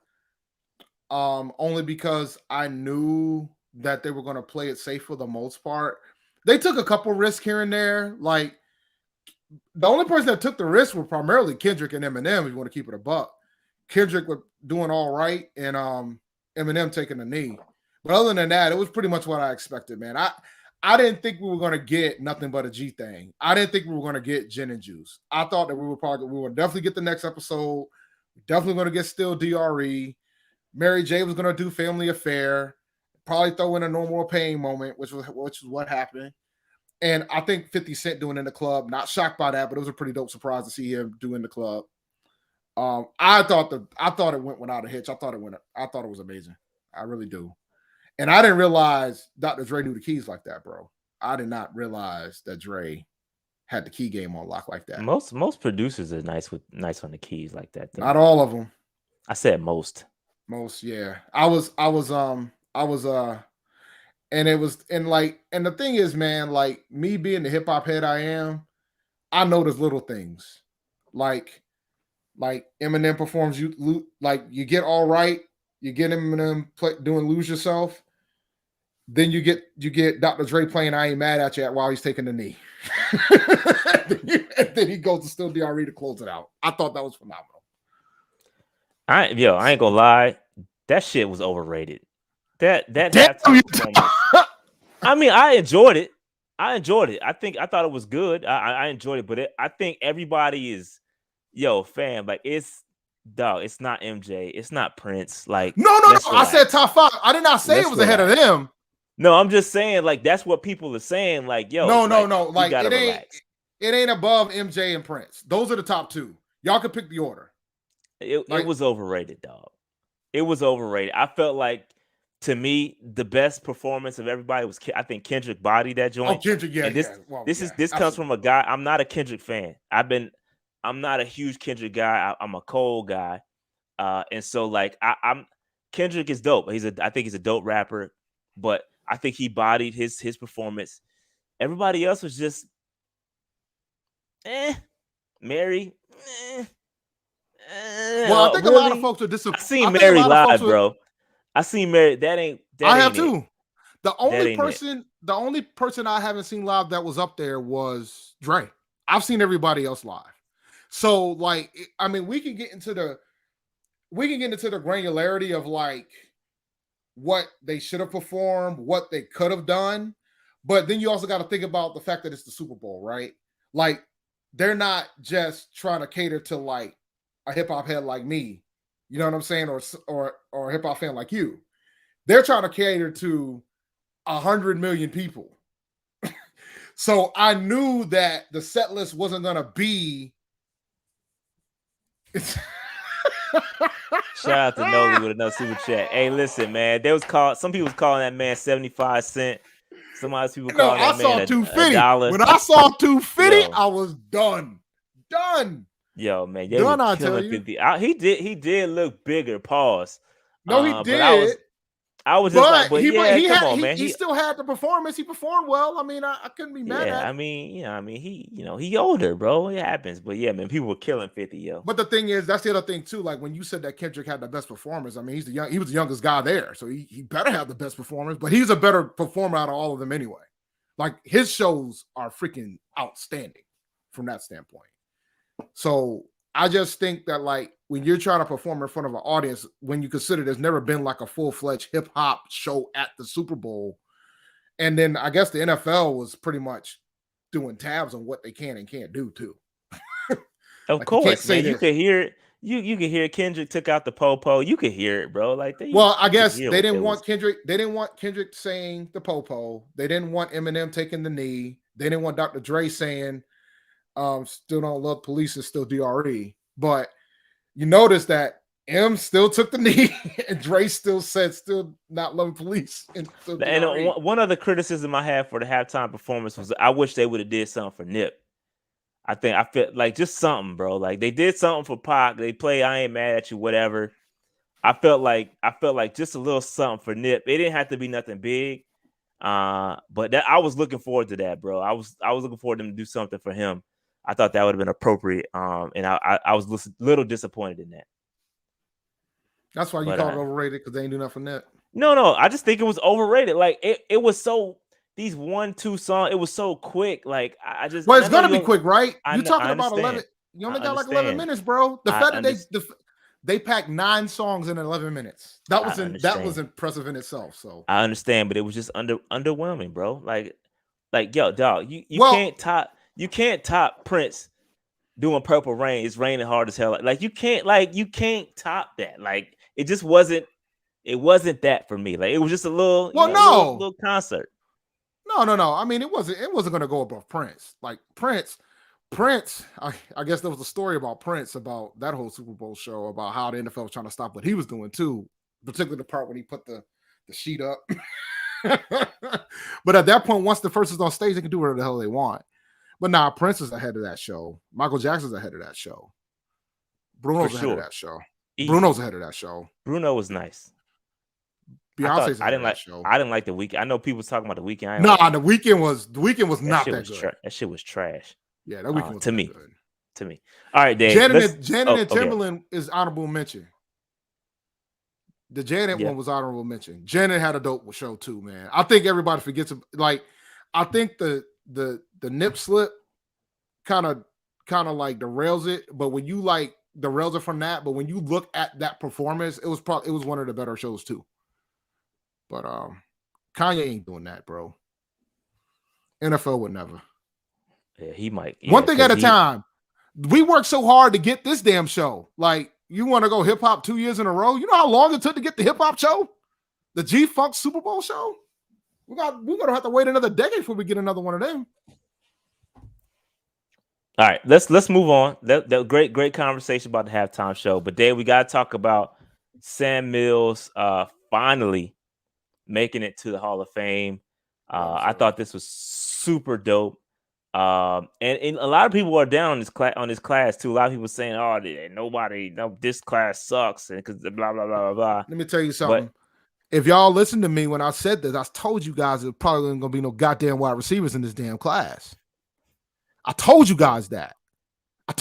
Only because I knew that they were going to play it safe for the most part. They took a couple risks here and there. Like, the only person that took the risk were primarily Kendrick and Eminem, if you want to keep it a buck. Kendrick was doing all right, and Eminem taking a knee. But other than that, it was pretty much what I expected, man. I didn't think we were going to get Nothing But a G Thing. I didn't think we were going to get Gin and Juice. I thought that we would definitely get the next episode. Definitely going to get Still DRE. Mary J was going to do Family Affair. Probably throw in a No More Pain moment, which was what happened. And I think 50 Cent doing In the Club. Not shocked by that, but it was a pretty dope surprise to see him do In the Club. I thought it went without a hitch. I thought it was amazing. I really do. And I didn't realize Dr. Dre knew the keys like that, bro. I did not realize that Dre had the key game on lock like that. Most producers are nice on the keys like that, though. Not all of them. I said most. Most, yeah. And the thing is, man, like, me being the hip hop head I am, I notice little things. Like Eminem performs, you get All Right, you get Eminem doing Lose Yourself, then you get Dr. Dre playing I Ain't Mad at You while he's taking the knee. and then he goes to Still DRE to close it out. I thought that was phenomenal. I ain't gonna lie, that shit was overrated. That halftime performance. I mean, I enjoyed it. I thought it was good. I enjoyed it, but I think everybody is, fam. Like, it's not MJ. It's not Prince. Like, no. I said top 5. I did not say it was ahead of them. No, I'm just saying, like, that's what people are saying. Like, no. Like, it ain't above MJ and Prince. Those are the top 2. Y'all can pick the order. It was overrated, dog. It was overrated. I felt like, to me, the best performance of everybody was, I think, Kendrick bodied that joint. Oh, Kendrick, yeah. And this comes from a guy. I'm not a Kendrick fan. I'm not a huge Kendrick guy. I'm a Cole guy. And so, like, Kendrick is dope. I think he's a dope rapper, but I think he bodied his performance. Everybody else was just, Mary. Well, I think really? A lot of folks are disappointed. I seen Mary live, bro. I seen Mary. I have too. The only person I haven't seen live that was up there was Dre. I've seen everybody else live. So, like, I mean, we can get into the granularity of, like, what they should have performed, what they could have done, but then you also got to think about the fact that it's the Super Bowl, right? Like, they're not just trying to cater to, like, a hip hop head like me, you know what I'm saying, or a hip hop fan like you. They're trying to cater to 100 million people. So I knew that the set list wasn't gonna be. Shout out to Noli with another super chat. Hey, listen, man. Some people was calling that man 75 cents. Some other people calling that man $1. When I saw 250, I was done. Yo, man, I tell you. 50. He did look bigger. Pause. No, he did. I was just like, but come on, man. He still had the performance. He performed well. I mean, I couldn't be mad at him. He older, bro. It happens. But yeah, man, people were killing 50, yo. But the thing is, that's the other thing too. Like, when you said that Kendrick had the best performance, I mean, he was the youngest guy there, so he better have the best performance. But he's a better performer out of all of them anyway. Like, his shows are freaking outstanding from that standpoint. So I just think that, like, when you're trying to perform in front of an audience, when you consider there's never been like a full-fledged hip-hop show at the Super Bowl, and then I guess the NFL was pretty much doing tabs on what they can and can't do too. Of course, man. You could hear it. You can hear Kendrick took out the po-po. You could hear it, bro. Like I guess they didn't want Kendrick. They didn't want Kendrick saying the po-po. They didn't want Eminem taking the knee. They didn't want Dr. Dre saying, "Still don't love police and still DRE." But you notice that M still took the knee, and Dre still said, "Still not loving police." And one other criticism I had for the halftime performance was I wish they would have did something for Nip. I feel like just something, bro. Like they did something for Pac. They play "I Ain't Mad at You," whatever. I felt like just a little something for Nip. It didn't have to be nothing big, but that I was looking forward to that, bro. I was looking forward to them to do something for him. I thought that would have been appropriate, and I was a little disappointed in that. That's why you call it overrated, because they ain't do nothing for Nip. No, I just think it was overrated. Like it was so. These 1-2 songs, it was so quick. Like I just. Well, it's gonna be quick, right? You're talking about 11. You only got like 11 minutes, bro. The fact that they packed 9 songs in 11 minutes. That was impressive in itself. So I understand, but it was just underwhelming, bro. Like yo, dog, you can't top Prince doing Purple Rain. It's raining hard as hell. Like you can't top that. Like it just wasn't. It wasn't that for me. Like it was just a little little concert. No. I mean, it wasn't going to go above Prince. Like Prince. I guess there was a story about Prince about that whole Super Bowl show about how the NFL was trying to stop what he was doing too, particularly the part when he put the sheet up. But at that point, once the first is on stage, they can do whatever the hell they want. But now Prince is ahead of that show. Michael Jackson's ahead of that show. Bruno's ahead of that show. Bruno's ahead of that show. Bruno was nice. Beyonce's I didn't like the Weeknd. I know people was talking about the Weeknd. The Weeknd was not that good. That shit was trash. Yeah, that Weeknd was to me. Good. To me. All right, Dave. Janet and Timberland is honorable mention. The Janet one was honorable mention. Janet had a dope show too, man. I think everybody forgets. Like, I think the nip slip kind of like derails it. But when you like derails it from that, but when you look at that performance, it was one of the better shows too. But Kanye ain't doing that, bro. NFL would never. Yeah, he might. One thing at a time. We worked so hard to get this damn show. Like, you want to go hip hop 2 years in a row? You know how long it took to get the hip hop show? The G-Funk Super Bowl show? We're gonna have to wait another decade before we get another one of them. All right, let's move on. That great conversation about the halftime show. But Dave, we gotta talk about Sam Mills finally making it to the Hall of Fame. I thought this was super dope. And a lot of people are down on this class too. A lot of people saying, "Oh, this class sucks," and because blah blah blah blah. Let me tell you something. If y'all listen to me when I said this, I told you guys there's probably ain't gonna be no goddamn wide receivers in this damn class. I told you guys that. And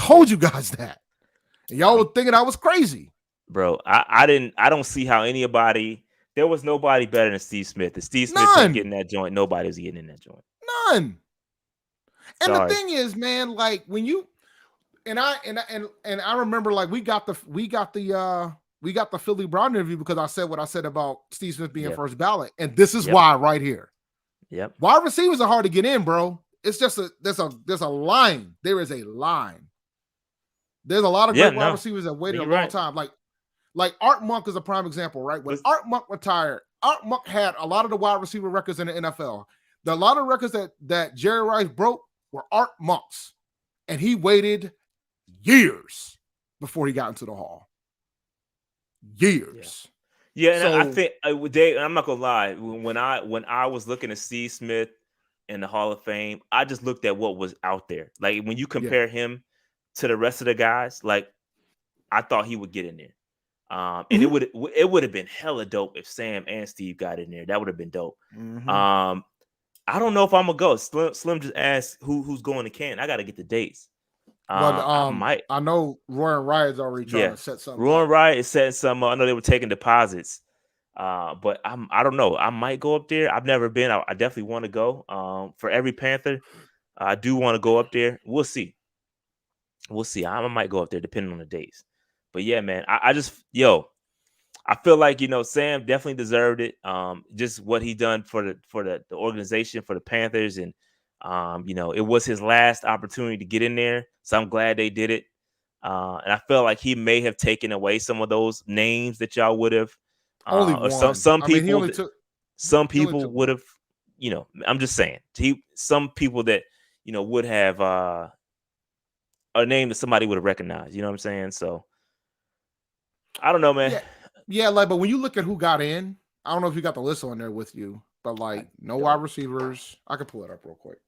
y'all were thinking I was crazy, bro. I don't see how anybody. There was nobody better than Steve Smith. If Steve Smith was getting that joint, nobody was getting in that joint. None. And the thing is, man, like when you and I remember, like we got the Philly Brown interview because I said what I said about Steve Smith being first ballot, and this is why right here. Yep. Wide receivers are hard to get in, bro. It's just there's a line. There is a line. There's a lot of great wide receivers that waited a long time. Like Art Monk is a prime example, right? When Art Monk retired, Art Monk had a lot of the wide receiver records in the NFL. A lot of records that Jerry Rice broke were Art Monk's, and he waited years before he got into the Hall. Years. Yeah, and I think Dave, I'm not gonna lie. When I was looking at Steve Smith in the Hall of Fame, I just looked at what was out there. Like when you compare him to the rest of the guys, like I thought he would get in there. And it would have been hella dope if Sam and Steve got in there. That would have been dope. Mm-hmm. I don't know if I'm gonna go. Slim just asked who's going to Canton. I got to get the dates. I know Roy and Riot is already trying to set something. Roy and Riot is setting something up. I know they were taking deposits. But I don't know. I might go up there. I've never been. I definitely want to go. For every Panther, I do want to go up there. We'll see. I might go up there depending on the dates. But yeah, man, I feel like, Sam definitely deserved it. Just what he done for the organization, for the Panthers. And, it was his last opportunity to get in there. So I'm glad they did it. And I feel like he may have taken away some of those names that y'all would have. Only or one. Some I mean, people some people would have, I'm just saying, some people that would have a name that somebody would have recognized. You know what I'm saying? So I don't know, man. Yeah, like, but when you look at who got in, I don't know if you got the list on there with you, but like no wide receivers. I can pull it up real quick.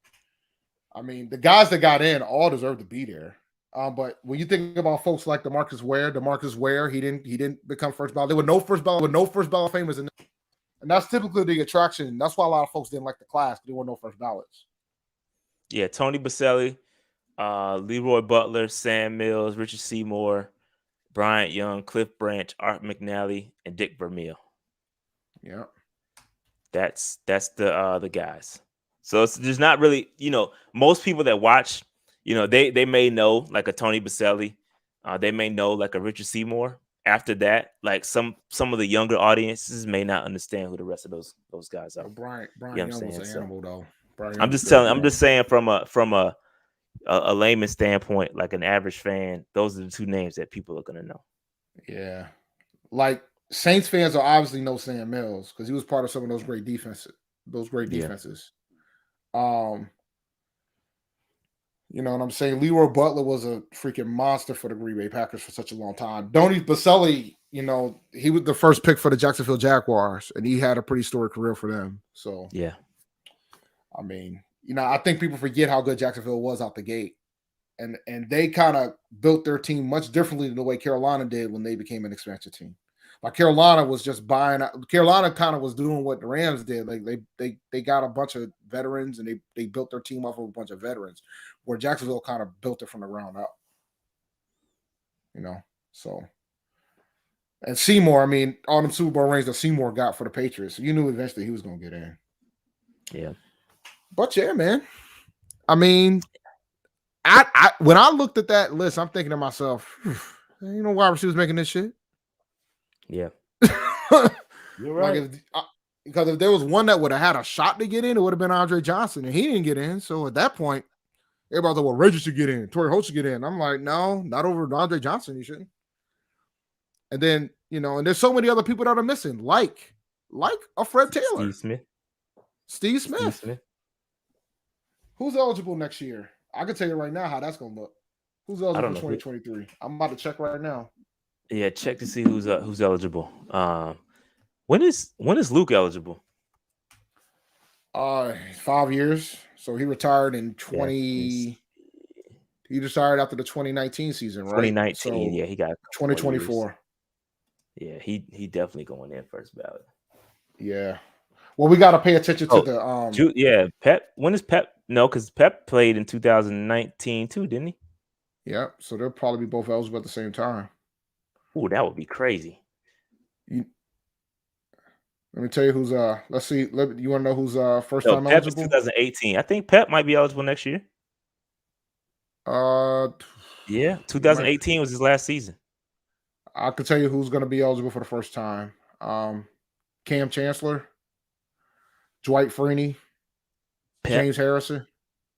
I mean, the guys that got in all deserve to be there. But when you think about folks like DeMarcus Ware, he didn't become first ballot. There were no first ballot famers in there. And that's typically the attraction. That's why a lot of folks didn't like the class. There were no first ballots. Yeah, Tony Baselli, Leroy Butler, Sam Mills, Richard Seymour, Bryant Young, Cliff Branch, Art McNally, and Dick Vermeil. Yeah. That's the guys. So there's not really, most people that watch, they may know like a Tony Baselli, they may know like a Richard Seymour. After that, like some of the younger audiences may not understand who the rest of those guys are. Brian Young was an animal though. I'm just saying from a layman standpoint, like an average fan, those are the two names that people are gonna know. Yeah, like Saints fans are obviously know Sam Mills because he was part of some of those great defenses. You know what I'm saying? Leroy Butler was a freaking monster for the Green Bay Packers for such a long time. Tony Baselli, he was the first pick for the Jacksonville Jaguars, and he had a pretty storied career for them. So yeah, I mean, I think people forget how good Jacksonville was out the gate, and they kind of built their team much differently than the way Carolina did when they became an expansion team. Like Carolina was just buying. Carolina kind of was doing what the Rams did. Like they got a bunch of veterans and they built their team off of a bunch of veterans, where Jacksonville kind of built it from the ground up. So. And Seymour, I mean, all them Super Bowl rings that Seymour got for the Patriots, you knew eventually he was going to get in. Yeah. But yeah, man. I mean, I when I looked at that list, I'm thinking to myself, wide receivers making this shit. Yeah. You're right. Because if there was one that would have had a shot to get in, it would have been Andre Johnson, and he didn't get in. So at that point, everybody thought, well, Reggie should get in, Torrey Holt should get in. I'm like, no, not over Andre Johnson. You shouldn't. And then, and there's so many other people that are missing, like a Fred Taylor, Steve Smith. Who's eligible next year? I can tell you right now how that's going to look. Who's eligible for 2023? I'm about to check right now. Yeah, check to see who's eligible. When is Luke eligible? 5 years. So he retired in 20. Yeah, he retired after the 2019 season, right? 2019. So yeah, he got 2024. Yeah, he definitely going in first ballot. Yeah. Well, we got to pay attention to the Pep. When is Pep? No, because Pep played in 2019 too, didn't he? Yeah. So they'll probably be both eligible at the same time. Ooh, that would be crazy. Let me tell you who's let's see. You want to know who's first time Pep eligible? Is 2018. I think Pep might be eligible next year. Yeah, 2018 was his last season. I can tell you who's going to be eligible for the first time. Cam Chancellor, Dwight Freeney, James Harrison,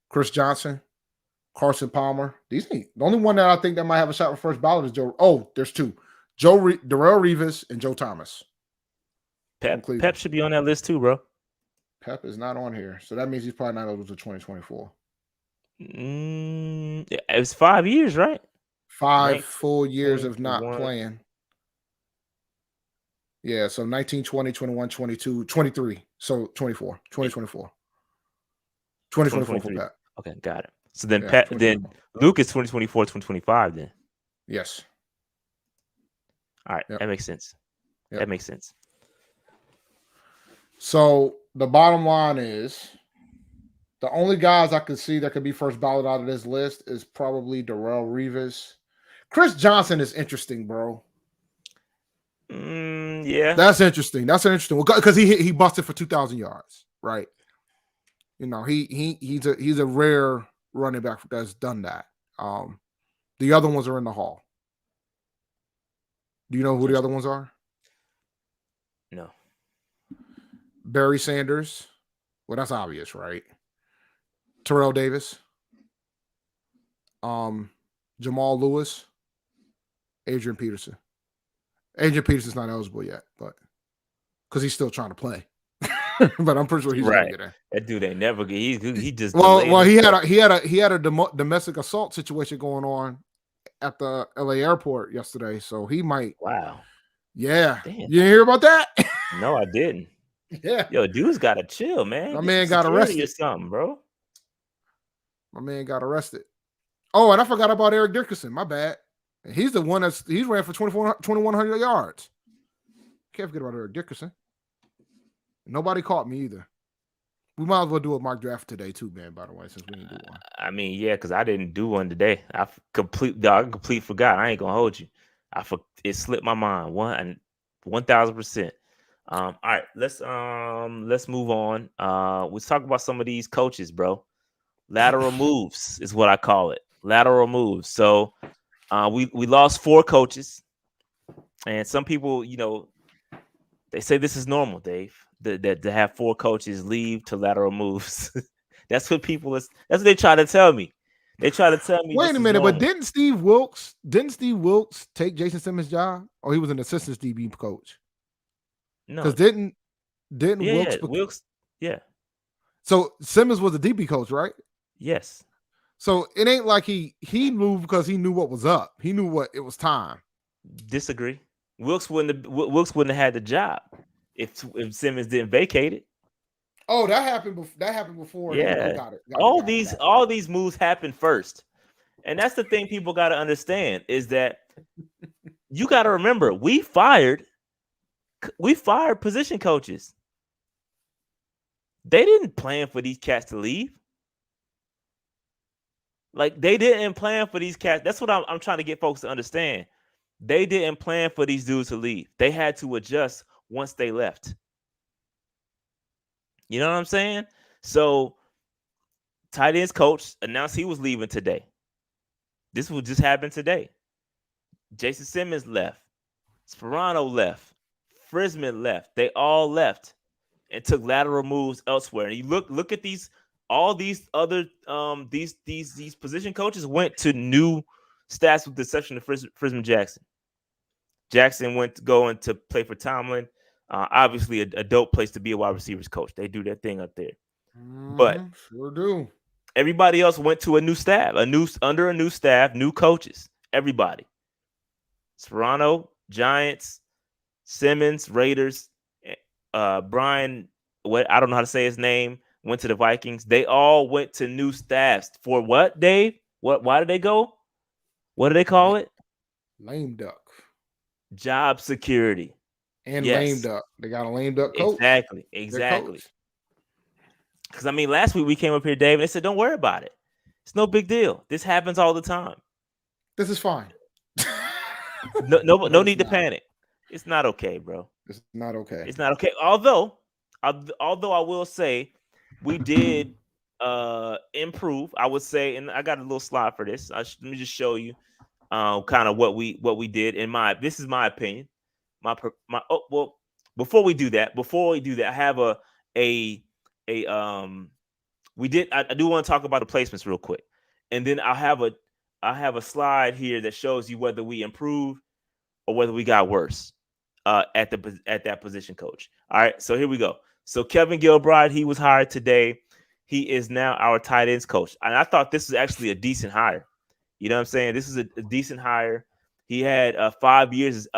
Chris Johnson, Carson Palmer. The only one that I think that might have a shot for first ballot is Joe. Oh, there's two: Darrelle Revis and Joe Thomas. Pep should be on that list too, bro. Pep is not on here, so that means he's probably not eligible to 2024. It was 5 years, right? 5 full years of not playing. Yeah, so 19, 20, 21, 22, 23. So 24, 2024. 2024 for Pat. Okay, got it. So then then Luke is 2024, 2025 then. Yes. All right, that makes sense. Yep. That makes sense. So the bottom line is the only guys I could see that could be first ballot out of this list is probably Darrelle Revis. Chris Johnson is interesting, bro. Yeah, that's interesting. Because he busted for 2,000 yards, right? He's a rare running back that's done that. The other ones are in the hall. Do you know who the other ones are? No. Barry Sanders. Well, that's obvious, right? Terrell Davis. Jamal Lewis. Adrian Peterson. Adrian Peterson's not eligible yet, but because he's still trying to play. But I'm pretty sure he's gonna get in. That dude ain't never get. He just well he had a domestic assault situation going on at the LA airport yesterday, so he might. Wow. Yeah. Damn. You didn't hear about that? No, I didn't. Yeah. Yo, dude's gotta chill, man. My man got arrested or something, bro. My man got arrested. Oh, and I forgot about Eric Dickerson. My bad. He's the one he's ran for 2,100 yards. Can't forget about Eric Dickerson. Nobody caught me either. We might as well do a mock draft today too, man. By the way, since we didn't do one. I mean, yeah, because I didn't do one today. I completely forgot. I ain't gonna hold you. It slipped my mind 1,000%. All right, let's move on. Let's talk about some of these coaches, bro. Lateral moves is what I call it. Lateral moves. So we lost 4 coaches, and some people, they say this is normal, Dave. That to have 4 coaches leave to lateral moves. That's what they try to tell me. They try to tell me. Wait a minute, but didn't Steve Wilkes take Jason Simmons' job, or he was an assistant DB coach? No, because didn't Wilkes? Yeah. So Simmons was a DB coach, right? Yes. So it ain't like he moved because he knew what was up. He knew what it was time. Disagree. Wilkes wouldn't have had the job if Simmons didn't vacate it. Oh, that happened before. Yeah. Got it. All these moves happen first. And that's the thing people got to understand is that you got to remember we fired position coaches. They didn't plan for these cats to leave. Like they didn't plan for these cats. That's what I'm trying to get folks to understand. They didn't plan for these dudes to leave. They had to adjust once they left. You know what I'm saying? So, tight ends coach announced he was leaving today. This will just happen today. Jason Simmons left. Sperano left. Frisman left. They all left and took lateral moves elsewhere. And you look at all these other these position coaches went to new staffs with the exception of Frisman Jackson. Jackson went to go to play for Tomlin. Obviously, a dope place to be a wide receivers coach. They do their thing up there. But sure do. Everybody else went to a new staff, under a new staff, new coaches. Everybody. Sperano, Giants, Simmons, Raiders, Brian, I don't know how to say his name, went to the Vikings. They all went to new staffs. For what, Dave? Why did they go? What do they call it? Lame duck. Job security. And lame duck. They got a lame duck coach. Exactly. Because, last week we came up here, Dave, and they said, don't worry about it. It's no big deal. This happens all the time. This is fine. No need to panic. It's not okay, bro. It's not okay. It's not okay. Although I will say we did improve, I would say, and I got a little slide for this. Let me just show you kind of what we did. This is my opinion. Before we do that, I have I do want to talk about the placements real quick, and then I have a slide here that shows you whether we improved or whether we got worse at that position coach. All right, so here we go. So Kevin Gilbride, he was hired today. He is now our tight ends coach, and I thought this was actually a decent hire. You know what I'm saying? This is a decent hire. He had 5 years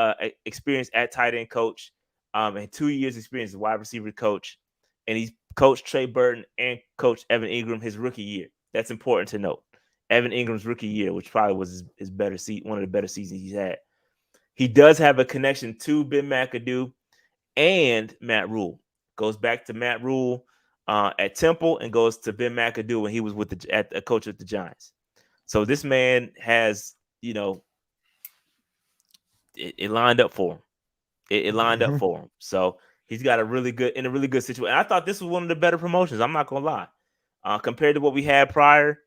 experience at tight end coach, and 2 years experience as wide receiver coach, and he's coached Trey Burton and coached Evan Ingram his rookie year. That's important to note. Evan Ingram's rookie year, which probably was his better one of the better seasons he's had. He does have a connection to Ben McAdoo and Matt Rule. Goes back to Matt Rule at Temple and goes to Ben McAdoo when he was a coach with the Giants. So this man has, it lined up for him. It lined up for him. So he's got a really good situation. And I thought this was one of the better promotions. I'm not gonna lie. Compared to what we had prior,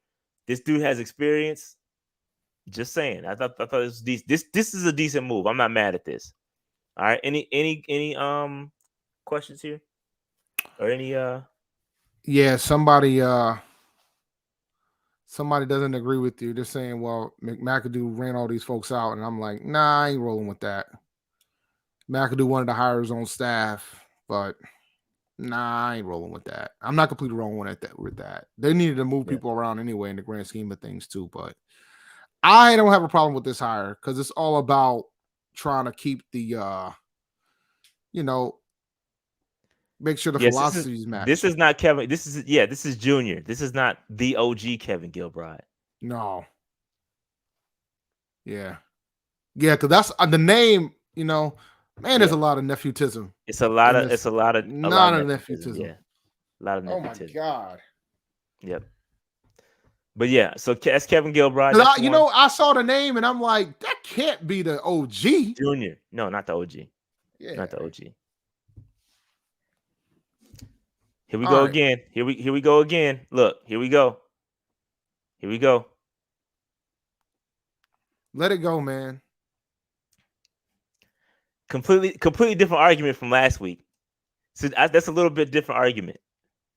this dude has experience. Just saying. I thought this was decent. This is a decent move. I'm not mad at this. All right. Any questions here? Or any Yeah, somebody somebody doesn't agree with you, they're saying, well, McAdoo ran all these folks out. And I'm like, nah, I ain't rolling with that. McAdoo wanted to hire his own staff, but nah, I ain't rolling with that. I'm not completely wrong with that. They needed to move people around anyway in the grand scheme of things too. But I don't have a problem with this hire because it's all about trying to keep the, make sure the philosophies match. This is not Kevin. This is Junior. This is not the OG Kevin Gilbride. No. Yeah, because that's the name. There's a lot of nepotism. It's a lot of nepotism. Yeah, a lot of nepotism. Oh my God. Yep. But yeah, so that's Kevin Gilbride. I saw the name and I'm like, that can't be the OG. Junior. No, not the OG. Yeah, not the OG. Here we go again. Here we go again. Look, here we go. Let it go, man. Completely different argument from last week. So that's a little bit different argument.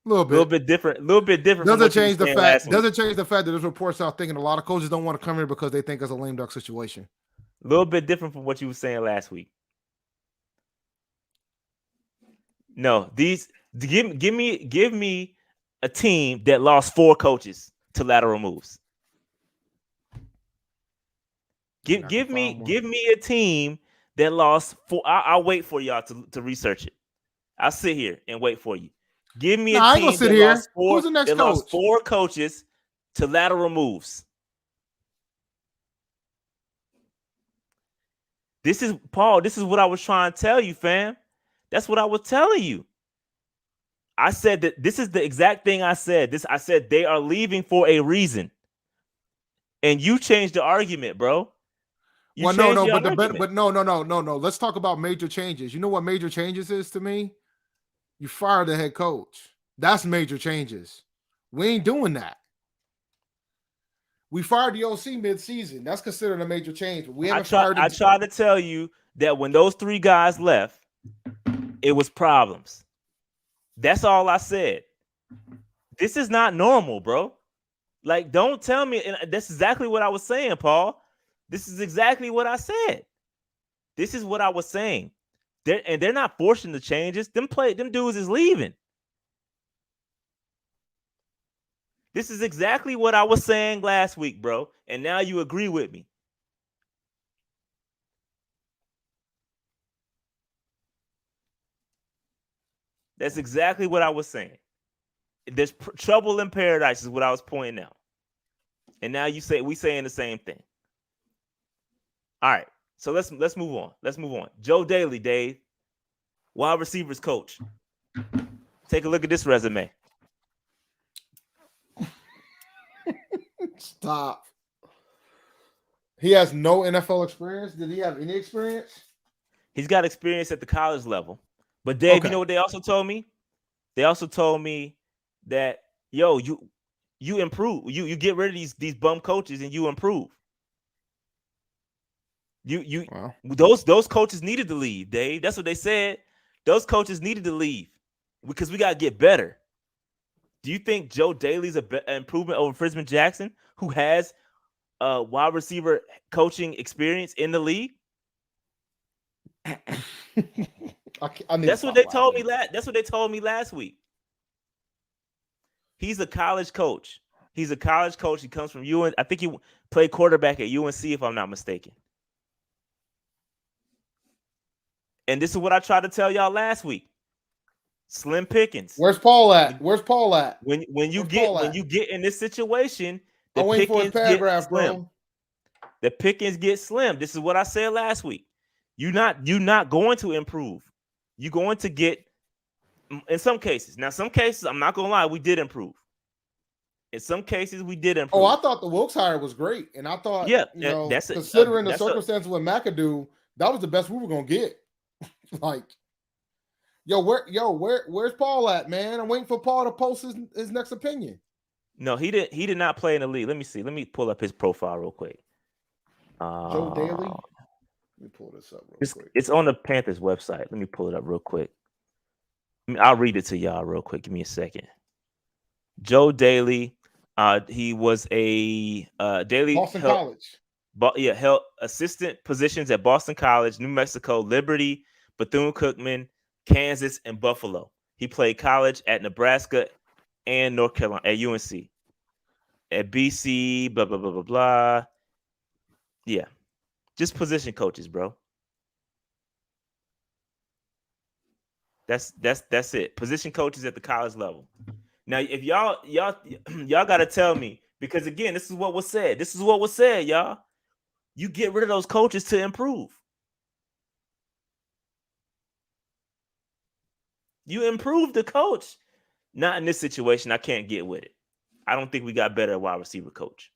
A little bit different. Doesn't change the fact that there's reports out thinking a lot of coaches don't want to come here because they think it's a lame duck situation. A little bit different from what you were saying last week. No, give me a team that lost 4 coaches to lateral moves. Give me a team that lost 4. I'll wait for y'all to research it. I'll sit here and wait for you. Give me a team that lost 4 coaches to lateral moves. This is Paul. This is what I was trying to tell you, fam. That's what I was telling you. I said that this is the exact thing I said. I said they are leaving for a reason. And you changed the argument, bro. No. Let's talk about major changes. You know what major changes is to me? You fire the head coach. That's major changes. We ain't doing that. We fired the OC mid-season. That's considered a major change. But we haven't fired. I tried to tell you that when those 3 guys left, it was problems. That's all I said. This is not normal, bro. Like, don't tell me. And that's exactly what I was saying, Paul. This is exactly what I said. This is what I was saying. They're not forcing the changes. Them dudes is leaving. This is exactly what I was saying last week, bro. And now you agree with me. That's exactly what I was saying. There's trouble in paradise is what I was pointing out. And now we saying the same thing. All right. So let's move on. Joe Daly, Dave, wide receivers coach. Take a look at this resume. Stop. He has no NFL experience. Did he have any experience? He's got experience at the college level. But Dave, You know what they also told me? They also told me that, yo, you improve. You get rid of these bum coaches and you improve. Those coaches needed to leave, Dave. That's what they said. Those coaches needed to leave because we got to get better. Do you think Joe Daly's an improvement over Frisman Jackson, who has wide receiver coaching experience in the league? That's what they told me. That's what they told me last week. He's a college coach. He comes from UNC. I think he played quarterback at UNC, if I'm not mistaken. And this is what I tried to tell y'all last week. Slim pickings. Where's Paul at? When you get in this situation, the I'm waiting for his paragraph, bro. The pickings get slim. This is what I said last week. You're not going to improve. You're going to get, in some cases. Now, some cases, I'm not gonna lie, we did improve. In some cases, we did improve. Oh, I thought the Wilkes hire was great, and I thought, considering the circumstances with McAdoo, that was the best we were gonna get. Like, where's Paul at, man? I'm waiting for Paul to post his next opinion. No, he did not play in the league. Let me see. Let me pull up his profile real quick. Joe Daly. Let me pull this up real quick. It's on the Panthers website. Let me pull it up real quick. I'll read it to y'all real quick. Give me a second. Joe Daly, He was a daily Boston College. Held assistant positions at Boston College, New Mexico, Liberty, Bethune-Cookman, Kansas, and Buffalo. He played college at Nebraska and North Carolina at UNC. At BC, blah blah blah blah blah. Yeah, just position coaches, bro. That's it. Position coaches at the college level. Now, if y'all got to tell me, because again, this is what was said. This is what was said, y'all. You get rid of those coaches to improve. You improve the coach. Not in this situation. I can't get with it. I don't think we got better at wide receiver coach.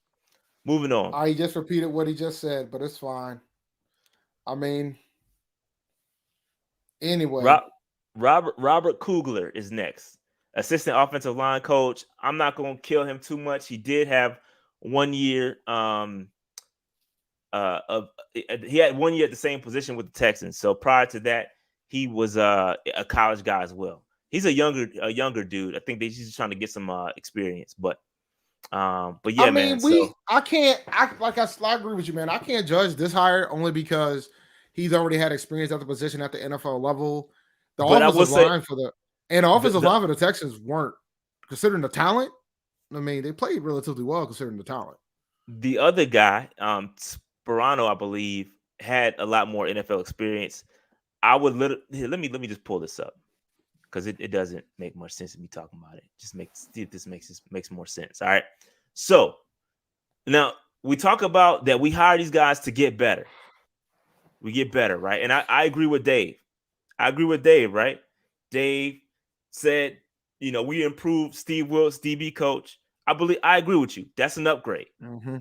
Moving on. I just repeated what he just said, but it's fine. I mean, anyway. Robert Kugler is next. Assistant offensive line coach. I'm not going to kill him too much. He did have 1 year he had 1 year at the same position with the Texans. So prior to that, he was a college guy as well. He's a younger dude. I think he's just trying to get some experience. But yeah, I mean, man. I agree with you, man. I can't judge this hire only because he's already had experience at the position at the NFL level. The offensive line for the Texans weren't, considering the talent. I mean, they played relatively well considering the talent. The other guy, Sperano, I believe, had a lot more NFL experience. I would let me just pull this up because it doesn't make much sense to me talking about it. See if this makes more sense. All right. So now we talk about that we hire these guys to get better. We get better, right? And I agree with Dave. Right? Dave said, we improved Steve Wilkes, DB coach. I agree with you. That's an upgrade. Mm-hmm.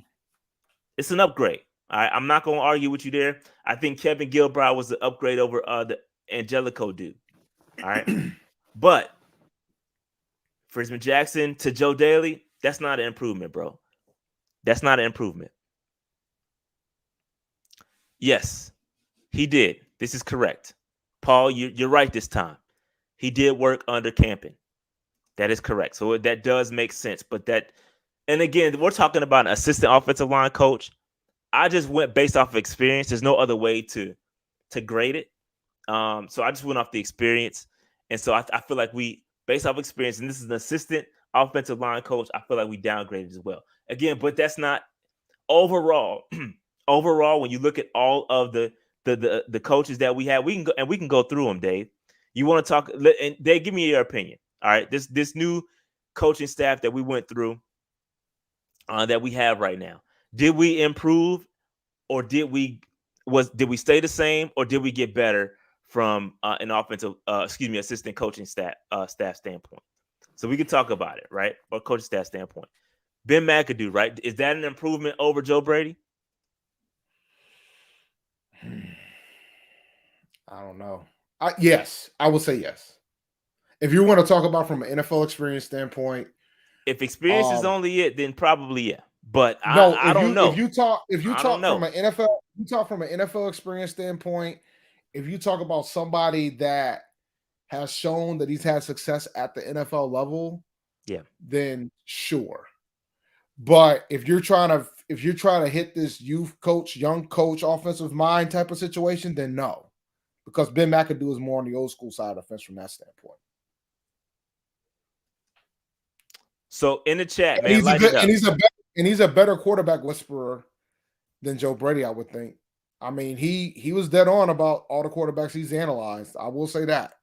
It's an upgrade. All right? I'm not going to argue with you there. I think Kevin Gilbride was the upgrade over the Angelico dude. All right. But Frisman Jackson to Joe Daly, that's not an improvement, bro. That's not an improvement. Yes, he did. This is correct. Paul, you're right this time. He did work under Campen. That is correct. So that does make sense. And again, we're talking about an assistant offensive line coach. I just went based off of experience. There's no other way to grade it. So I just went off the experience. And so I feel like based off experience, and this is an assistant offensive line coach, I feel like we downgraded as well. Again, but that's not overall. Overall, when you look at all of the coaches that we have, we can go through them, Dave. You want to talk, and Dave, give me your opinion. All right, this new coaching staff that we went through, that we have right now, did we improve, or did we stay the same, or did we get better from an offensive, assistant coaching staff standpoint? So we can talk about it, right, or coaching staff standpoint. Ben McAdoo, right? Is that an improvement over Joe Brady? I don't know. Yes, I will say yes. If you want to talk about from an NFL experience standpoint, if experience is only it, then probably yeah. But I don't know. If you talk from an NFL experience standpoint, if you talk about somebody that has shown that he's had success at the NFL level, yeah, then sure. But if you're trying to hit this young coach, offensive mind type of situation, then no. Because Ben McAdoo is more on the old school side of the fence from that standpoint. So in the chat, man, he's a better quarterback whisperer than Joe Brady, I would think. I mean, he was dead on about all the quarterbacks he's analyzed. I will say that.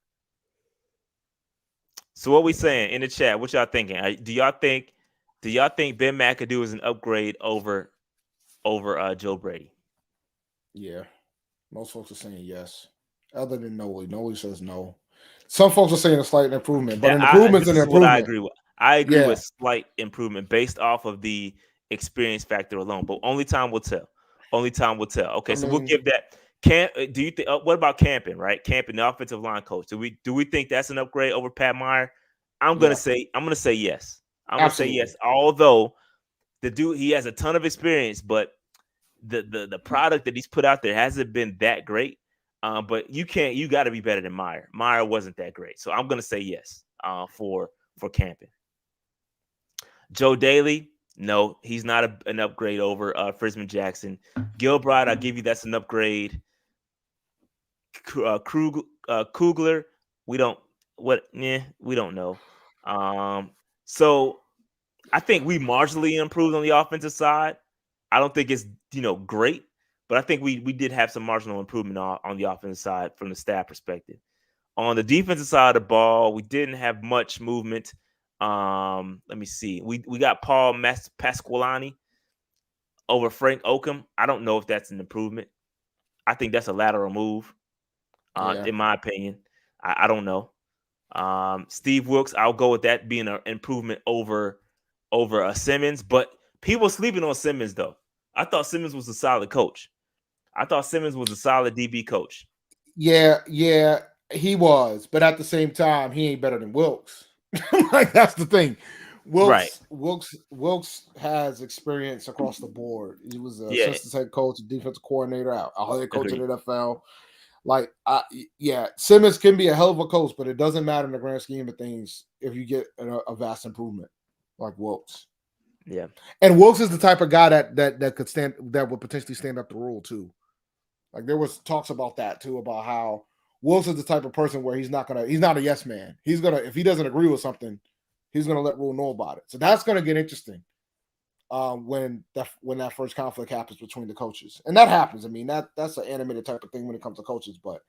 So what we saying in the chat? What y'all thinking? Do y'all think Ben McAdoo is an upgrade over Joe Brady? Yeah, most folks are saying yes. Other than Noe says no. Some folks are saying a slight improvement, but an improvement's an improvement. I agree with. I agree with slight improvement based off of the experience factor alone, but only time will tell. Okay, so we'll give that. Do you think? What about Campen? Right, Campen, the offensive line coach. Do we think that's an upgrade over Pat Meyer? I'm gonna say yes. I'm gonna say yes. Although the dude, he has a ton of experience, but the product that he's put out there hasn't been that great. But you got to be better than Meyer. Meyer wasn't that great, so I'm gonna say yes for Campen. Joe Daly, no, he's not an upgrade over Frisman Jackson. Gilbride, I'll give you that's an upgrade. Kugler, we don't know. So I think we marginally improved on the offensive side. I don't think it's great, but I think we did have some marginal improvement on the offensive side from the staff perspective. On the defensive side of the ball, we didn't have much movement. Let me see. We got Paul Pasqualani over Frank Oakham. I don't know if that's an improvement. I think that's a lateral move, in my opinion. I don't know. Steve Wilkes, I'll go with that being an improvement over Simmons. But people sleeping on Simmons, though. I thought Simmons was a solid coach. I thought Simmons was a solid DB coach. Yeah, he was. But at the same time, he ain't better than Wilkes. Like, that's the thing. Wilkes has experience across the board. He was an assistant head coach, defensive coordinator, a head coach in the NFL. Like, Simmons can be a hell of a coach, but it doesn't matter in the grand scheme of things if you get a vast improvement like Wilkes. Yeah, and Wilkes is the type of guy that could stand, that would potentially stand up to rule too. Like, there was talks about that too, about how Wilkes is the type of person where he's not a yes man. He's gonna, if he doesn't agree with something, he's gonna let Rule know about it. So that's gonna get interesting when that first conflict happens between the coaches, and that happens. I mean, that's an animated type of thing when it comes to coaches. But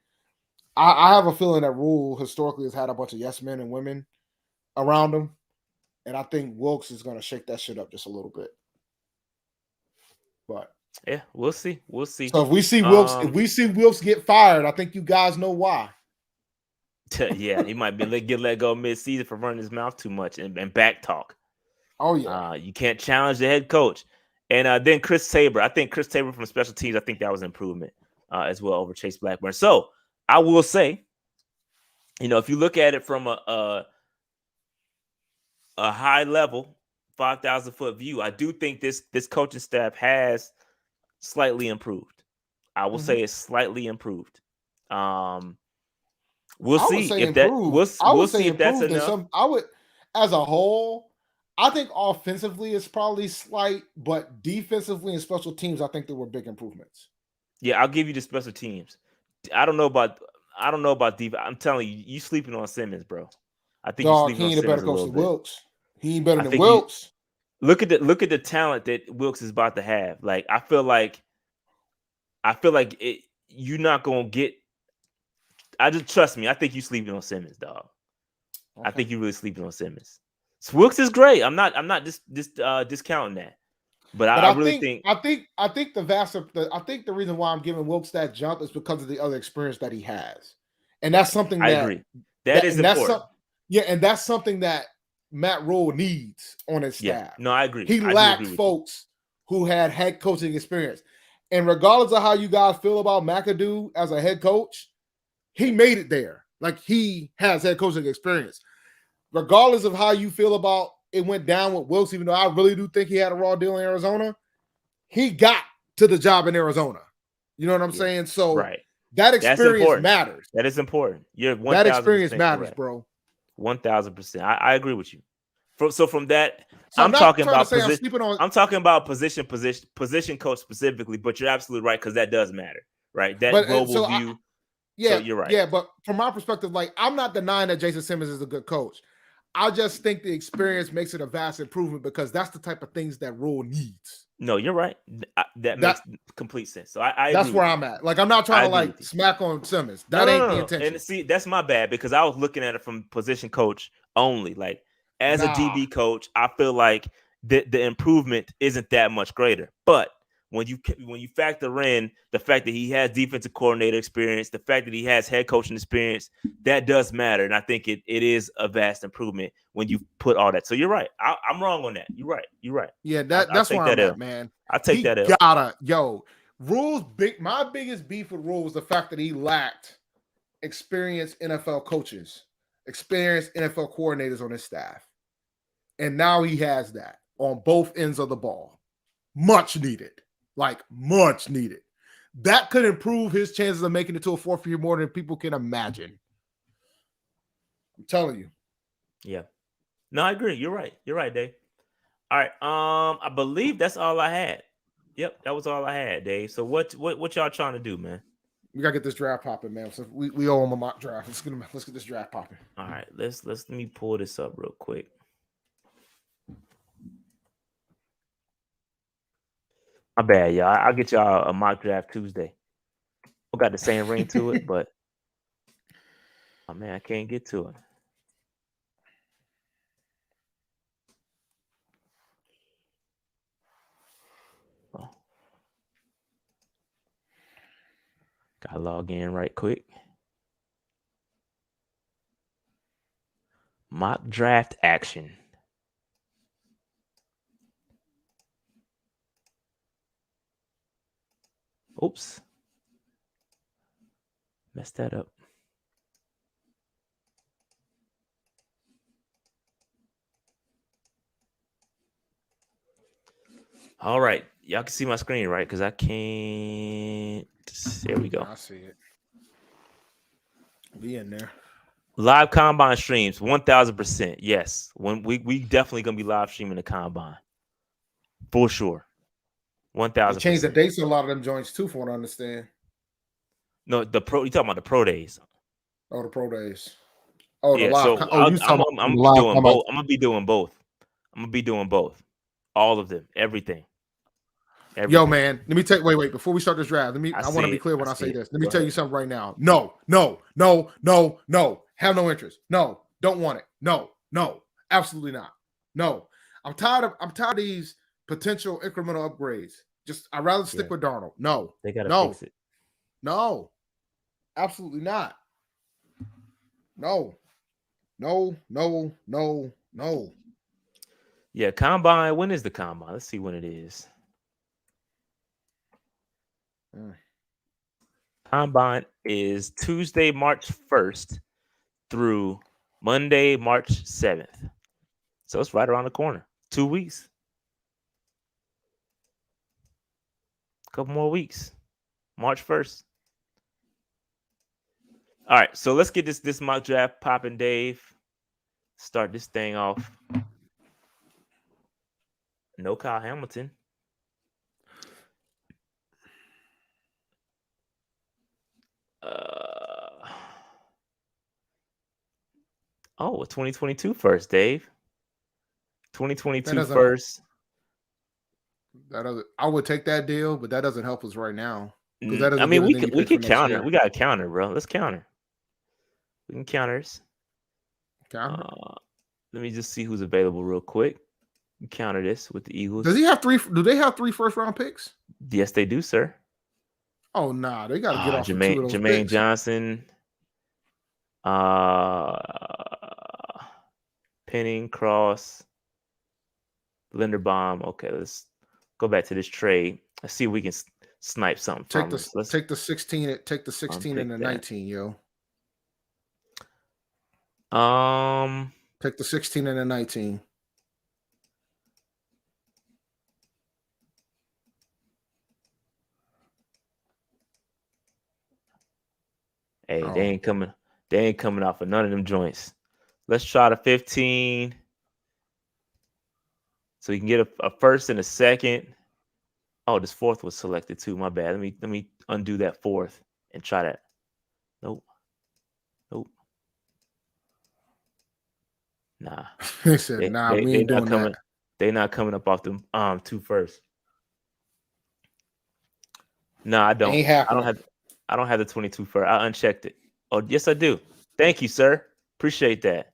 I have a feeling that Rule historically has had a bunch of yes men and women around him, and I think Wilkes is gonna shake that shit up just a little bit. But yeah, we'll see. We'll see. So if we see Wilkes get fired, I think you guys know why. Yeah, he might be get let go mid-season for running his mouth too much and back talk. Oh yeah, you can't challenge the head coach. And then Chris Tabor. I think Chris Tabor from special teams. I think that was an improvement as well over Chase Blackburn. So I will say, if you look at it from a high level, 5,000-foot view, I do think this coaching staff has slightly improved. I will say it's slightly improved. We'll see if that. We'll see if that's enough. I would, as a whole, I think offensively it's probably slight, but defensively and special teams, I think there were big improvements. Yeah, I'll give you the special teams. I don't know about defense. I'm telling you, you sleeping on Simmons, bro. I think you're sleeping on Simmons a little bit. He ain't a better coach than Wilkes. He ain't better than Wilkes. Look at the talent that Wilkes is about to have. Like, I feel like you're not gonna get. Trust me. I think you sleeping on Simmons, dog. Okay. I think you really sleeping on Simmons. So Wilkes is great. I'm not discounting that. But I really think the reason why I'm giving Wilkes that jump is because of the other experience that he has, and that's something that I agree. That is important. And that's something that Matt Rule needs on his staff. No, I agree. He lacked folks who had head coaching experience. And regardless of how you guys feel about McAdoo as a head coach, he made it there. Like, he has head coaching experience. Regardless of how you feel about it went down with Wilkes, even though I really do think he had a raw deal in Arizona, he got to the job in Arizona. You know what I'm saying? So that experience matters. That is important. That experience matters, bro. 1,000%. I agree with you. So from that, I'm talking about position coach specifically, but you're absolutely right, because that does matter, right? That global view. So you're right. Yeah, but from my perspective, like, I'm not denying that Jason Simmons is a good coach. I just think the experience makes it a vast improvement, because that's the type of things that Rule needs. No, you're right. That makes complete sense. So I that's where I'm at. Like, I'm not trying to smack on Simmons. That ain't the intention. And see, that's my bad, because I was looking at it from position coach only. Like, as a DB coach, I feel like the improvement isn't that much greater. But when you factor in the fact that he has defensive coordinator experience, the fact that he has head coaching experience, that does matter. And I think it is a vast improvement when you put all that. So you're right. I'm wrong on that. You're right. Yeah, that's where I'm at, man. I take that L. Rule's my biggest beef with Rule was the fact that he lacked experienced NFL coaches, experienced NFL coordinators on his staff. And now he has that on both ends of the ball. Much needed. Like, much needed. That could improve his chances of making it to a fourth year more than people can imagine. I'm telling you. Yeah. No, I agree. You're right. You're right, Dave. All right. I believe that's all I had. Yep, that was all I had, Dave. So what y'all trying to do, man? We gotta get this draft popping, man. So we owe him a mock draft. Let's get this draft popping. All right, let me pull this up real quick. My bad, y'all. I'll get y'all a mock draft Tuesday. I got the same ring to it, but oh man, I can't get to it. Oh. Gotta log in right quick. Mock draft action. Oops. Messed that up. All right. Y'all can see my screen, right? Because I can't. There we go. I see it. Be in there. Live combine streams, 1,000%. Yes. When we definitely gonna be live streaming the combine. For sure. 1,000%. They changed the dates of a lot of them joints too, from what I understand. No, you talking about the pro days. Oh, the pro days. Oh, yeah, the live. So I'm gonna be doing both. I'm gonna be doing both. All of them. Everything. Yo, man, let me take wait. Before we start this draft, I want to be clear when I say this. Let me tell you something right now. No. Have no interest. No, don't want it. No, absolutely not. No. I'm tired of these potential incremental upgrades. I'd rather stick with Darnold. No. They gotta fix it. No. Absolutely not. No. Yeah, combine. When is the combine? Let's see when it is. Combine is Tuesday, March 1st through Monday, March 7th. So it's right around the corner. 2 weeks. A couple more weeks. March 1st. All right, so let's get this mock draft popping, Dave. Start this thing off. No Kyle Hamilton. A 2022 first, Dave. 2022 first. I would take that deal, but that doesn't help us right now. We could counter. We got to counter, bro. Let's counter. We can counters. Counter. Let me just see who's available real quick. Counter this with the Eagles. Do they have 3 first-round picks? Yes, they do, sir. Oh, nah. They got to get off Jermaine picks. Johnson. Penning, Cross, Linderbaum. Okay, let's go back to this trade. Let's see if we can snipe something from us. Take the 16. Take the 16 and the 19, yo. Take the 16 and the 19. Hey, they ain't coming off of none of them joints. Let's try the 15. So you can get a first and a second. Oh, this fourth was selected too. My bad. Let me undo that fourth and try that. Nope. Nah. He said, we ain't doing that. They're not coming up off them 2 first. No, I don't. I don't have the 22 first. I unchecked it. Oh, yes, I do. Thank you, sir. Appreciate that.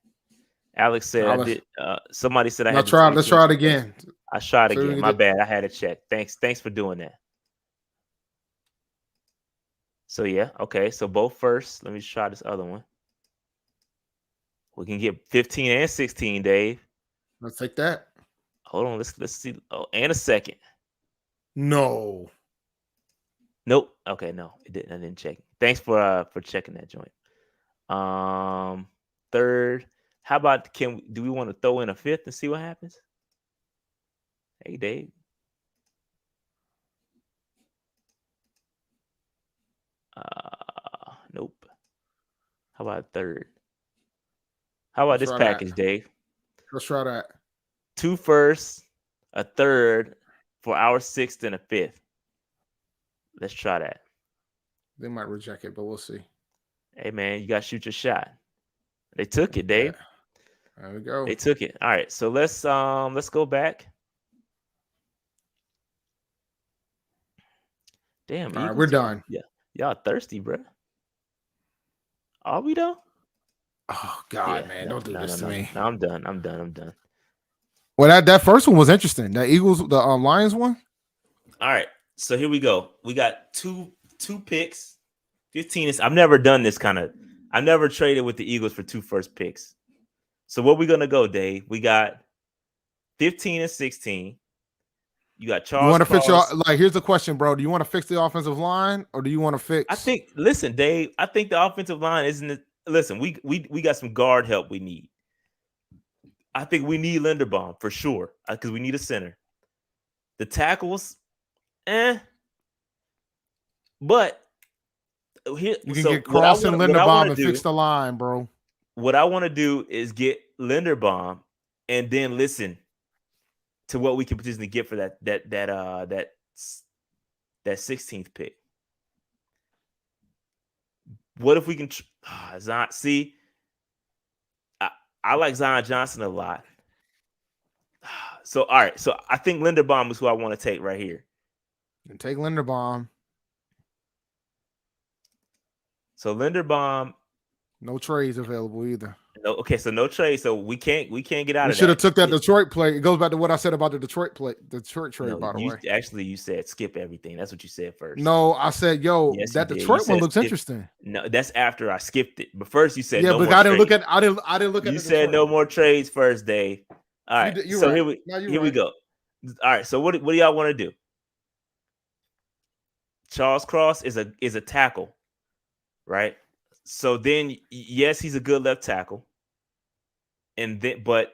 Alex said I did. Somebody said I had. Let's try it again. I tried again. My bad. I had to check. Thanks for doing that. So yeah, okay. So both first. Let me try this other one. We can get 15 and 16, Dave. Let's take that. Hold on. Let's see. Oh, and a second. No. Nope. Okay, no, it didn't. I didn't check. Thanks for checking that joint. Third. How about do we want to throw in a fifth and see what happens? Hey, Dave. Nope. How about third? How about this package, Dave? Let's try that. 2 firsts a third for our 6th and a 5th. Let's try that. They might reject it, but we'll see. Hey, man, you got to shoot your shot. They took it, Dave. There we go. They took it. All right, so let's go back. Damn. All right, we're done. Yeah, y'all thirsty, bro. Are we though? Oh God, man, don't do this to me. No, I'm done. Well, that first one was interesting. That Eagles, the Lions one. All right, so here we go. We got two picks. 15 is. I've never done this kind of. I've never traded with the Eagles for 2 first picks. So what we gonna go, Dave? We got 15 and 16. You got Charles. You want to fix your here's the question, bro. Do you want to fix the offensive line or do you want to fix? I think. Listen, Dave. I think the offensive line isn't. Listen, we got some guard help we need. I think we need Linderbaum for sure because we need a center. The tackles, but here you can get Cross and Linderbaum and fix the line, bro. What I want to do is get Linderbaum and then listen to what we can potentially get for that 16th pick. What if we can see? I like Zion Johnson a lot. So all right, so I think Linderbaum is who I want to take right here. And take Linderbaum. So Linderbaum. No trades available either. No, okay, so no trade. So we can't get out of that. We should have took that Detroit play. It goes back to what I said about the Detroit trade, by the way. Actually, you said skip everything. That's what you said first. No, I said, that Detroit one looks interesting. No, that's after I skipped it. But first you said I didn't look at I didn't look at you said no more trades first, Dave. All right. So right. Here we go. All right. So what do y'all want to do? Charles Cross is a tackle, right? So then, yes, he's a good left tackle, but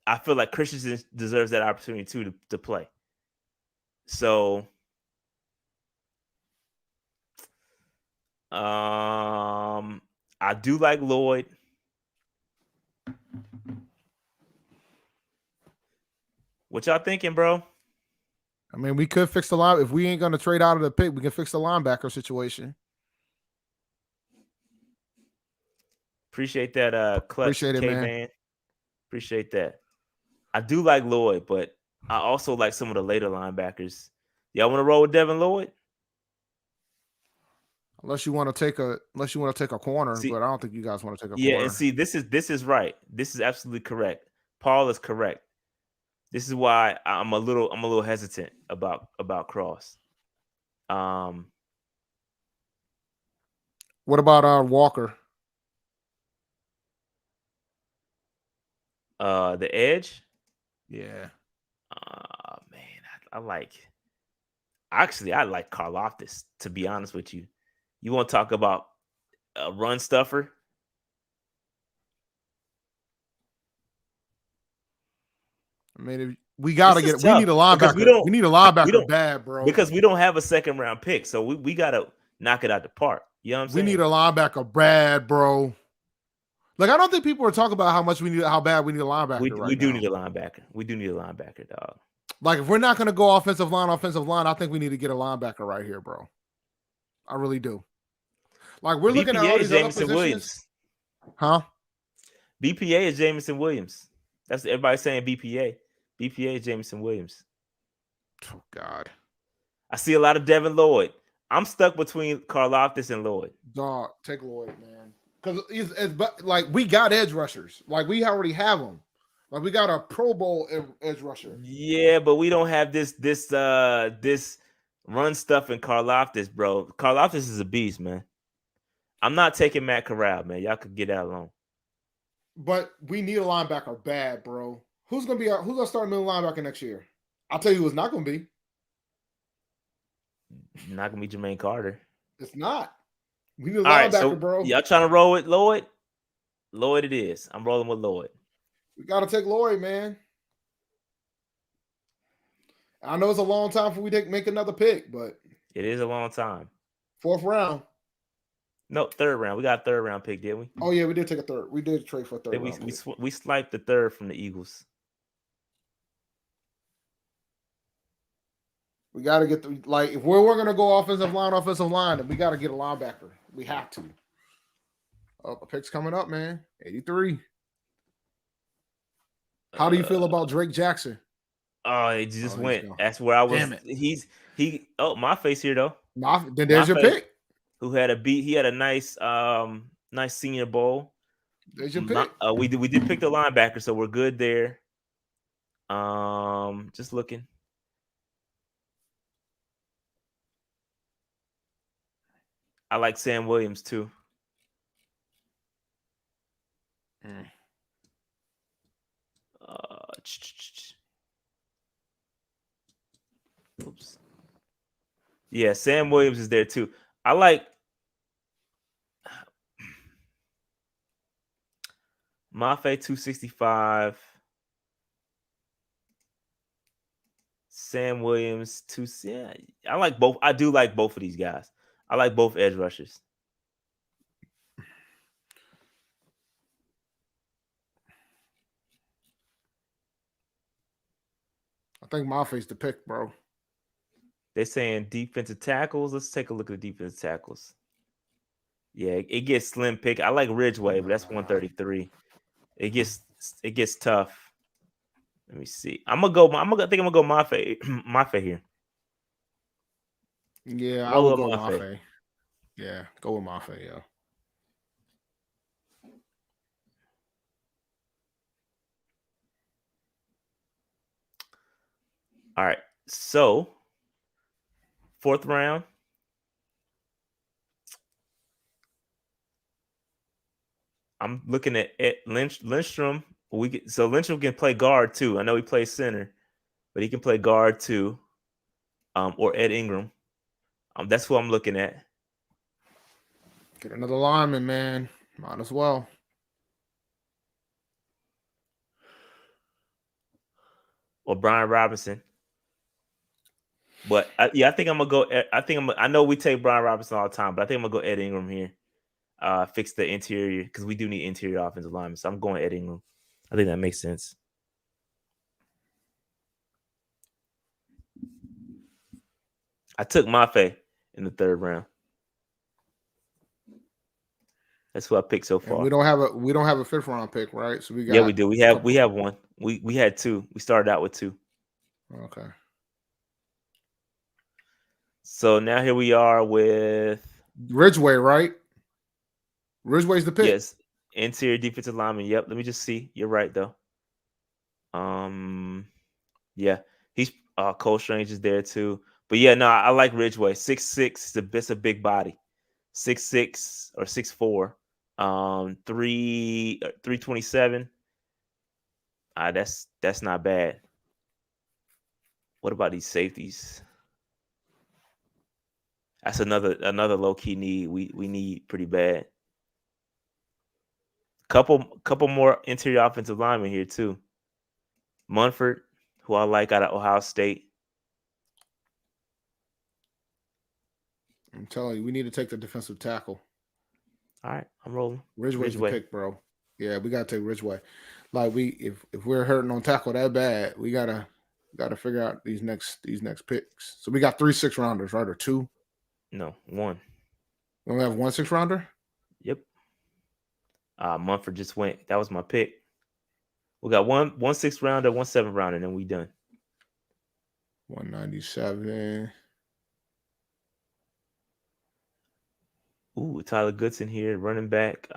I feel like Christensen deserves that opportunity too to play. So, I do like Lloyd. What y'all thinking, bro? I mean, we could fix the line if we ain't gonna trade out of the pick. We can fix the linebacker situation. Appreciate that, clutch. Appreciate it, man. Appreciate that. I do like Lloyd, but I also like some of the later linebackers. Y'all want to roll with Devin Lloyd? Unless you want to take a corner, but I don't think you guys want to take a corner. Yeah, and see, this is right. This is absolutely correct. Paul is correct. This is why I'm a little hesitant about Cross. What about Walker? The edge. Yeah. Man, I like Karlaftis, to be honest with you. You want to talk about a run stuffer? I mean, we gotta get it. We need a linebacker. We need a linebacker bad, bro. Because we don't have a 2nd round pick, so we gotta knock it out the park. You know what I'm saying? We need a linebacker bad, bro. Like, I don't think people are talking about how bad we need a linebacker. We do need a linebacker. We do need a linebacker, dog. Like, if we're not gonna go offensive line, I think we need to get a linebacker right here, bro. I really do. Like, we're looking at all these other positions. Williams. Huh? BPA is Jamison Williams. That's everybody saying BPA. BPA is Jamison Williams. Oh God. I see a lot of Devin Lloyd. I'm stuck between Karlaftis and Lloyd. Dog, take Lloyd, man. Because it's like we got edge rushers. Like, we already have them. Like, we got a Pro Bowl edge rusher. Yeah, but we don't have this run stuff in Karlaftis, bro. Karlaftis is a beast, man. I'm not taking Matt Corral, man. Y'all could get that alone. But we need a linebacker bad, bro. Who's gonna start middle linebacker next year? I'll tell you who it's not gonna be. Not gonna be Jermaine Carter. It's not. We need a linebacker, bro. Y'all trying to roll with Lloyd? Lloyd it is. I'm rolling with Lloyd. We gotta take Lloyd, man. I know it's a long time before we make another pick, but it is a long time. 4th round. No, 3rd round. We got a 3rd round pick, didn't we? Oh yeah, we did take a 3rd. We did trade for a 3rd round. We swiped the 3rd from the Eagles. We got to get if we're going to go offensive line, then we got to get a linebacker. We have to. Oh, a pick's coming up, man. 83. How do you feel about Drake Jackson? Oh, it just went. That's where I was. Damn it. He. Oh, my face here though. Then there's your pick. Who had a beat? He had a nice Senior Bowl. There's your pick. We did pick the linebacker, so we're good there. Just looking. I like Sam Williams too. Oops. Yeah, Sam Williams is there too. I like Mafe 265. Sam Williams I like both. I do like both of these guys. I like both edge rushers. I think Mafe's the pick, bro. They're saying defensive tackles. Let's take a look at the defensive tackles. Yeah, it gets slim pick. I like Ridgeway, but that's 133. It gets tough. Let me see. I think I'm gonna go Mafe here. Yeah, I would go Mafe. Yeah, go with Mafe, yeah. All right. So, 4th round. I'm looking at Lindstrom. So Lindstrom can play guard too. I know he plays center, but he can play guard too. Or Ed Ingram. That's who I'm looking at. Get another lineman, man. Might as well. Or Brian Robinson. But I think I'm gonna go. I know we take Brian Robinson all the time, but I think I'm gonna go Ed Ingram here. Fix the interior because we do need interior offensive linemen. So I'm going Ed Ingram. I think that makes sense. I took Mafe in the 3rd round. That's who I picked so far. And we don't have a 5th round pick, right? So we got. Yeah, we do. We have one. We had 2. We started out with 2. Okay. So now here we are with Ridgeway, right? Ridgeway's the pick. Yes, interior defensive lineman. Yep. Let me just see. You're right though. Yeah, he's Cole Strange is there too. But yeah, no, I like Ridgeway. 6'6", it's a big body. 6'6" or 6'4". 327. That's not bad. What about these safeties? That's another low key need. We need pretty bad. Couple more interior offensive linemen here too. Munford, who I like out of Ohio State. I'm telling you, we need to take the defensive tackle. All right, I'm rolling. Ridgeway's the pick, bro. Yeah, we gotta take Ridgeway. Like if we're hurting on tackle that bad, we gotta figure out these next picks. So we got 3 6-rounders, right? Or 2? No, 1. We only have 1 6-rounder? Yep. Munford just went. That was my pick. We got one 6-rounder, 1 7-rounder, and then we done. 197. Ooh, Tyler Goodson here, running back.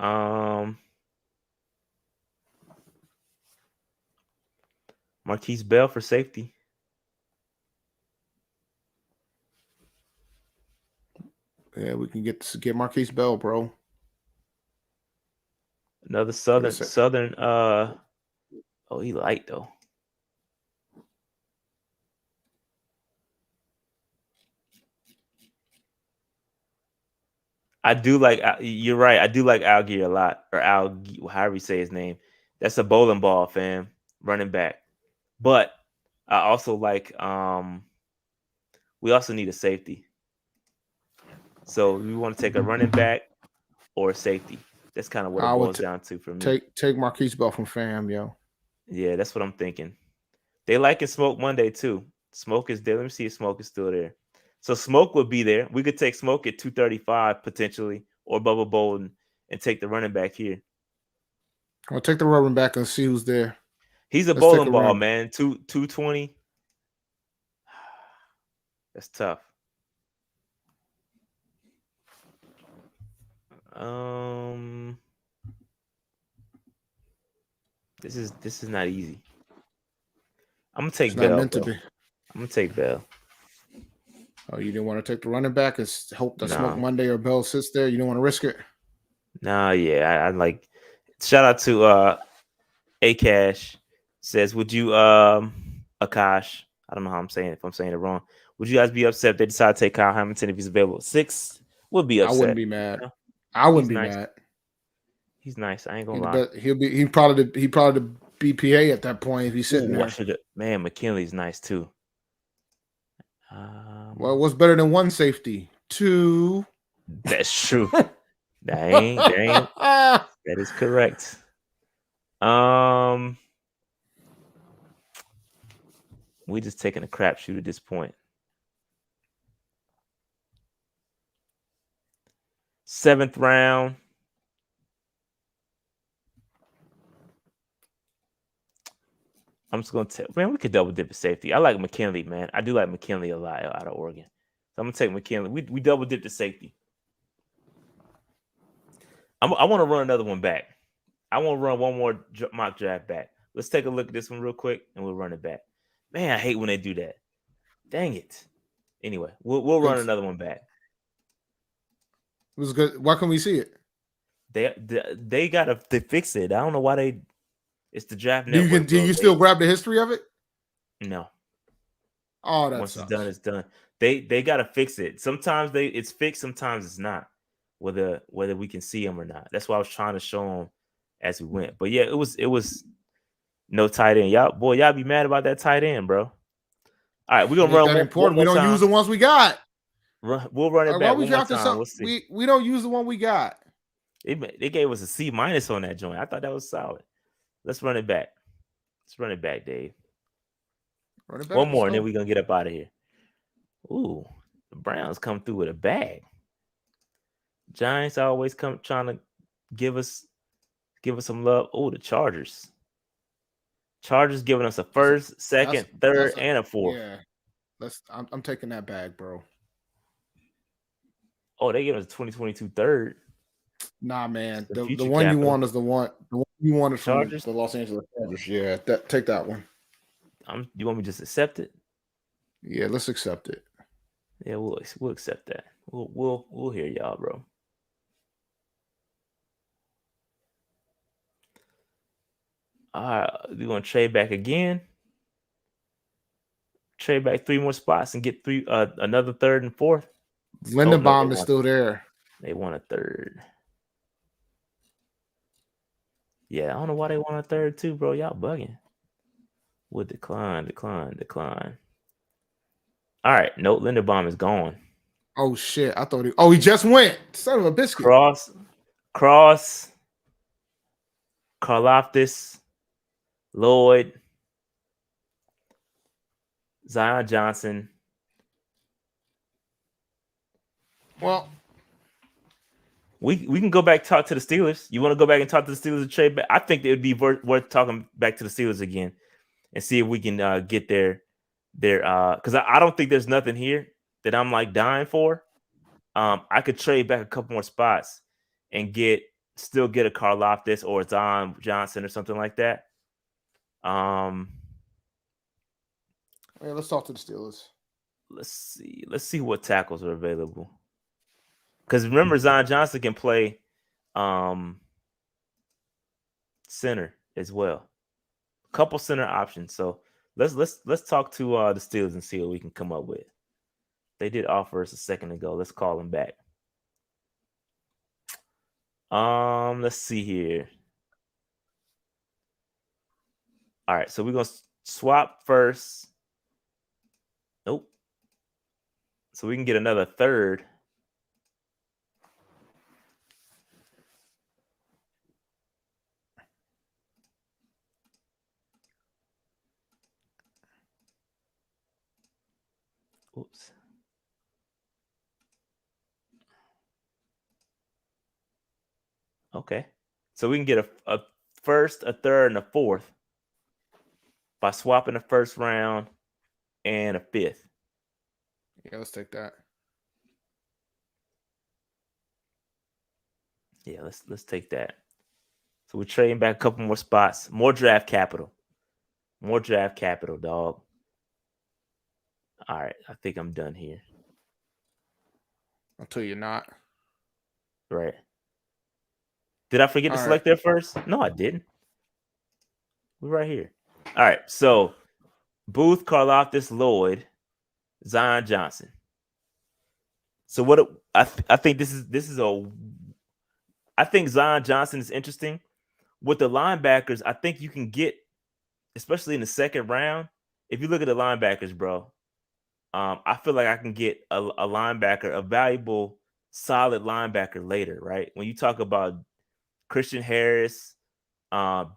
Marquise Bell for safety. Yeah, we can get Marquise Bell, bro. Another southern. Oh, he light though. I do like. You're right. I do like Algier a lot, or however you say his name. That's a bowling ball, fam. Running back, but I also like. We also need a safety. So we want to take a running back or a safety. That's kind of what it boils down to for me. Take Marquise Bell from fam, yo. Yeah, that's what I'm thinking. They like in Smoke Monday too. Smoke is there. Let me see if Smoke is still there. So Smoke would be there. We could take Smoke at 235 potentially, or Bubba Bolden, and take the running back here. I'll take the running back and see who's there. He's a bowling ball, man. 220. That's tough. This is not easy. I'm gonna take Bell. I'm gonna take Bell. Oh, you didn't want to take the running back and hope that Smoke Monday or Bell sits there? You don't want to risk it? Nah, yeah. I like. Shout out to Akash. Says, would you Akash? I don't know how I'm saying it, if I'm saying it wrong. Would you guys be upset if they decide to take Kyle Hamilton if he's available? 6 would be upset. I wouldn't be mad. You know? I wouldn't be mad. He's nice. I ain't gonna lie. He probably the BPA at that point if he's sitting there. Man, McKinley's nice too. Well, what's better than one safety? 2. That's true. That is correct. We just taking a crapshoot at this point. 7th round. I'm just gonna tell, man, we could double dip at safety. I like McKinley, man. I do like McKinley a lot out of Oregon. So I'm gonna take McKinley. We double dip the safety. I want to run another one back. I want to run one more mock draft back. Let's take a look at this one real quick, and we'll run it back. Man, I hate when they do that. Dang it. Anyway, we'll run another one back. It was good. Why can we see it? They gotta fix it. I don't know why it's the draft network. Do you still grab the history of it? No. Oh, that's once it's done, it's done. They gotta fix it. Sometimes it's fixed, sometimes it's not. Whether we can see them or not. That's why I was trying to show them as we went. But yeah, it was no tight end. Y'all be mad about that tight end, bro. All right, we're gonna run that important. We don't use the ones we got. We'll run it back one more time. We'll see. We don't use the one we got. They gave us a C- on that joint. I thought that was solid. Let's run it back. Let's run it back, Dave. Run it back. One more, and then we're gonna get up out of here. Ooh, the Browns come through with a bag. Giants always come trying to give us some love. Oh, the Chargers. Chargers giving us a first, second, third, and a fourth. Yeah, I'm taking that bag, bro. Oh, they give us a 2022 third. Nah, man. The one you want is the one. The one you want is from the Los Angeles Chargers. Yeah, take that one. You want me to just accept it? Yeah, let's accept it. Yeah, we'll accept that. We'll hear y'all, bro. All right, we're gonna trade back again. Trade back 3 more spots and get another third and fourth. Lindenbaum is still there. They want a third. Yeah, I don't know why they want a third too, bro. Y'all bugging. Would decline. All right, no, Lindenbaum is gone. Oh shit! I thought he just went. Son of a biscuit. Cross. Karlaftis, Lloyd, Zion Johnson. Well, we can go back and talk to the Steelers. You want to go back and talk to the Steelers and trade back? I think it would be worth talking back to the Steelers again and see if we can get their because I don't think there's nothing here that I'm like dying for. I could trade back a couple more spots and still get a Karlaftis or Zion Johnson or something like that. Yeah, let's talk to the Steelers. Let's see what tackles are available. Because remember, Zion Johnson can play center as well. A couple center options. So let's talk to the Steelers and see what we can come up with. They did offer us a second ago. Let's call them back. Let's see here. All right, so we're gonna swap first. Nope. So we can get another third. Oops. Okay. So we can get a first, a third, and a fourth by swapping the first round and a fifth. Yeah, let's take that. Yeah, let's take that. So we're trading back a couple more spots. More draft capital. More draft capital, dog. All right, I think I'm done here. Until you're not. Right. Did I forget to select there first? No, I didn't. We're right here. All right, so Booth, Karlaftis, Lloyd, Zion Johnson. So what I think this is I think Zion Johnson is interesting. With the linebackers, I think you can get, especially in the second round, if you look at the linebackers, bro, I feel like I can get a linebacker, a valuable, solid linebacker later, right? When you talk about Christian Harris,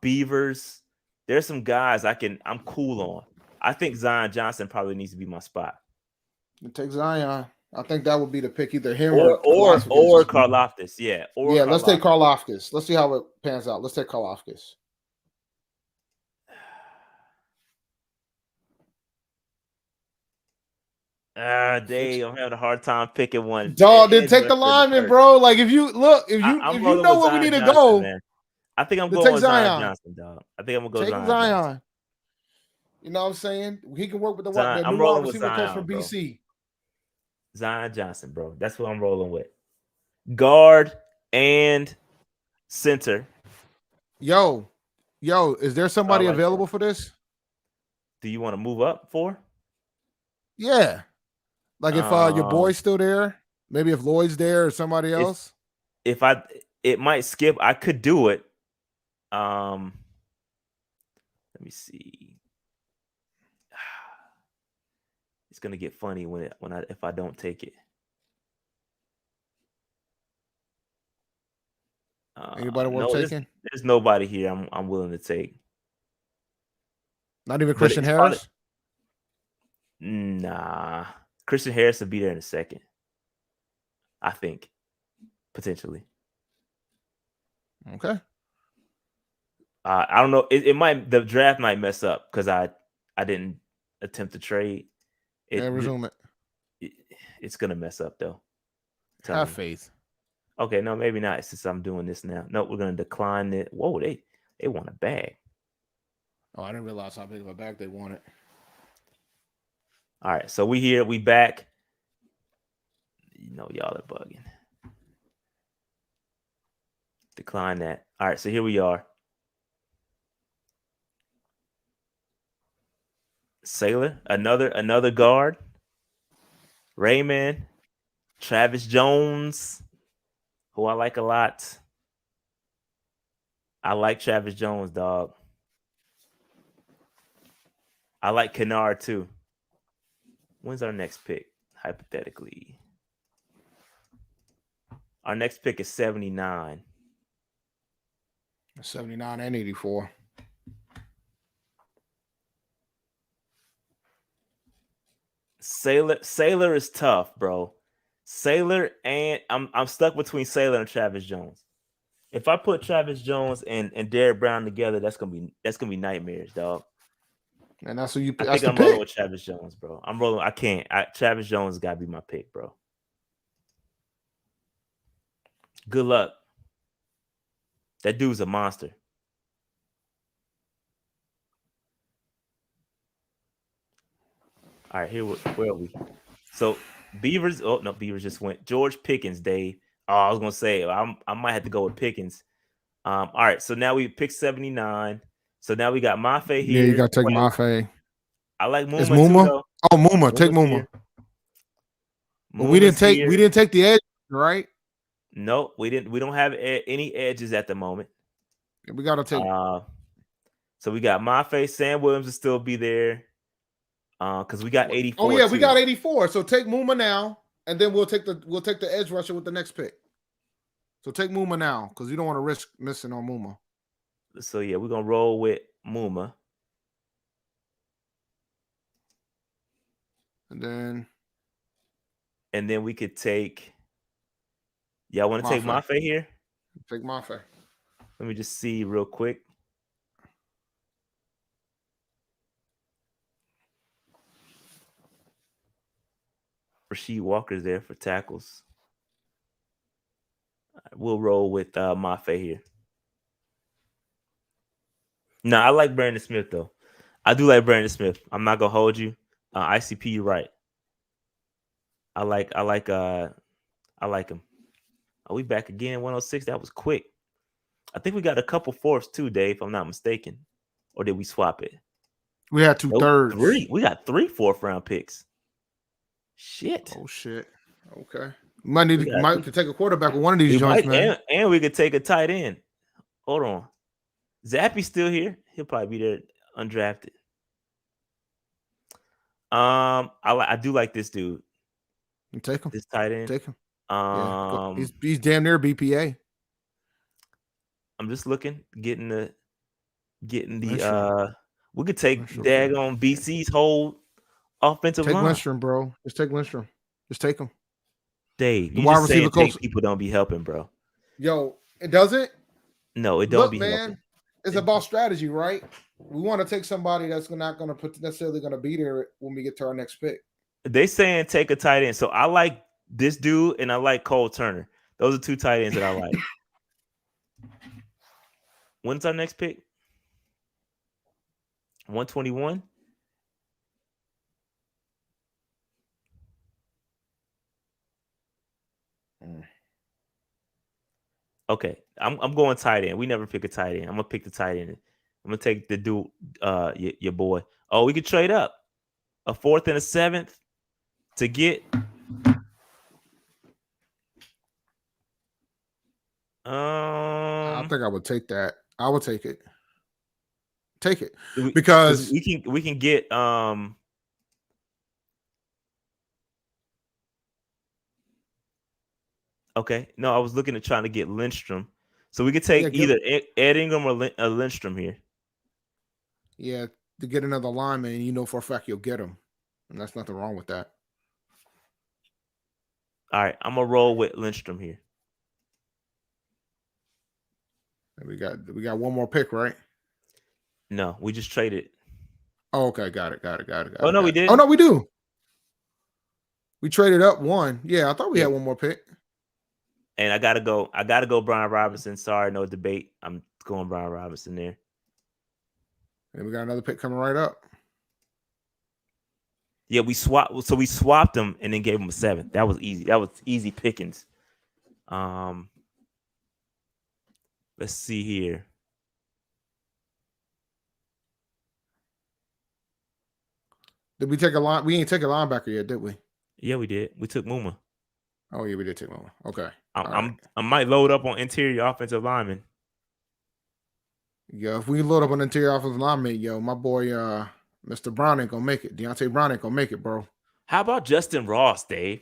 Beavers, there's some guys I'm cool on. I think Zion Johnson probably needs to be my spot. You take Zion. I think that would be the pick, either him or Karlaftis. Yeah. Yeah, let's take Karlaftis. Let's see how it pans out. Let's take Karlaftis. Dave, I'm having a hard time picking one. Dog, then take the lineman, bro. Like if you know where we need to go, man. I think I'm going with Zion Johnson, dog. I think I'm gonna go Zion Johnson. You know what I'm saying? He can work with the Zion, new wide receiver coach from BC. Zion Johnson, bro. That's what I'm rolling with. Guard and center. Yo, is there somebody available for this? Do you want to move up for? Yeah. Like if your boy's still there, maybe if Lloyd's there or somebody else. It might skip. I could do it. Let me see. It's gonna get funny if I don't take it. Anybody want to take it? There's nobody here I'm willing to take. Not even Christian Harris? Nah. Christian Harris will be there in a second. I think. Potentially. Okay. I don't know. The draft might mess up because I didn't attempt to trade. Resume it. It's gonna mess up though. Have faith. Okay, no, maybe not since I'm doing this now. No, we're gonna decline it. Whoa, they want a bag. Oh, I didn't realize how big of a bag they wanted. All right, so we back. You know, y'all are bugging. Decline that. All right, so here we are. Sailor, another guard. Raymond, Travis Jones, who I like a lot. I like Travis Jones, dog. I like Kennard too. When's our next pick? Hypothetically. Our next pick is 79. 79 and 84. Sailor is tough, bro. Sailor and I'm stuck between Sailor and Travis Jones. If I put Travis Jones and Derrick Brown together, that's gonna be nightmares, dog. And that's who you pick. I think I'm rolling with Travis Jones, bro. I'm rolling. I can't. Travis Jones got to be my pick, bro. Good luck. That dude's a monster. All right, where are we? So Beavers. Oh no, Beavers just went. George Pickens, Dave. Oh, I was gonna say I might have to go with Pickens. All right, so now we picked 79. So now we got Mafe here. Yeah, you gotta take Mafe. I like Muma. It's Muma. Too, though. Oh, Muma. Take Muma. Well, we didn't take the edge, right? No, we didn't. We don't have any edges at the moment. We gotta take. So we got Mafe. Sam Williams will still be there. Because we got 84. Oh yeah, we got 84. So take Muma now, and then we'll take the edge rusher with the next pick. So take Muma now, because you don't want to risk missing on Muma. So yeah, we're gonna roll with Muma. And then And then we could take. Y'all want to take Mafe here? Take Mafe. Let me just see real quick. Rasheed Walker's there for tackles. We'll roll with Mafe here. No, I like Brandon Smith though. I do like Brandon Smith. I'm not gonna hold you. ICP, you're right. I like him. Are we back again? 106. That was quick. I think we got a couple fourths too, Dave, if I'm not mistaken. Or did we swap it? We had 2/3. We got 3 4th-round picks. Shit. Oh shit. Okay. Might to take a quarterback with one of these joints, man. And we could take a tight end. Hold on. Zappy's still here. He'll probably be there undrafted. I do like this dude. You take him. This tight end. Take him. He's damn near BPA. I'm just looking, getting the we could take daggone BC's whole offensive line. Take Lindstrom, bro. Just take Lindstrom. Just take him. Dave, you just saying people don't be helping, bro. Yo, it doesn't? No, it don't be helping. It's about strategy, right? We want to take somebody that's not going to necessarily going to be there when we get to our next pick. They saying take a tight end. So I like this dude and I like Cole Turner. Those are 2 tight ends that I like. When's our next pick? 121. Okay, I'm going tight end. We never pick a tight end. I'm gonna pick the tight end. I'm gonna take the dude, your boy. Oh, we could trade up a 4th and a 7th to get. I think I would take that. I would take it. Take it because we can get Okay, no, I was looking at trying to get Lindstrom, so we could take either Ed Ingram or Lindstrom here. Yeah, to get another lineman, and you know for a fact you'll get him, and that's nothing wrong with that. All right, I'm gonna roll with Lindstrom here. And we got one more pick, right? No, we just traded. Oh, okay, got it. Oh no, we did. Oh no, we do. We traded up one. Yeah, I thought we had one more pick. And I gotta go Brian Robinson. Sorry, no debate. I'm going Brian Robinson there. And we got another pick coming right up. Yeah, we swapped them and then gave him a 7th. That was easy. That was easy pickings. Let's see here. Did we take a line? We ain't take a linebacker yet, did we? Yeah, we did. We took Muma. Oh yeah, we did take Muma. Okay. I might load up on interior offensive lineman. Yo, if we load up on interior offensive lineman, my boy Mr. Brown ain't gonna make it. Deontay Brown ain't gonna make it, bro. How about Justin Ross, Dave?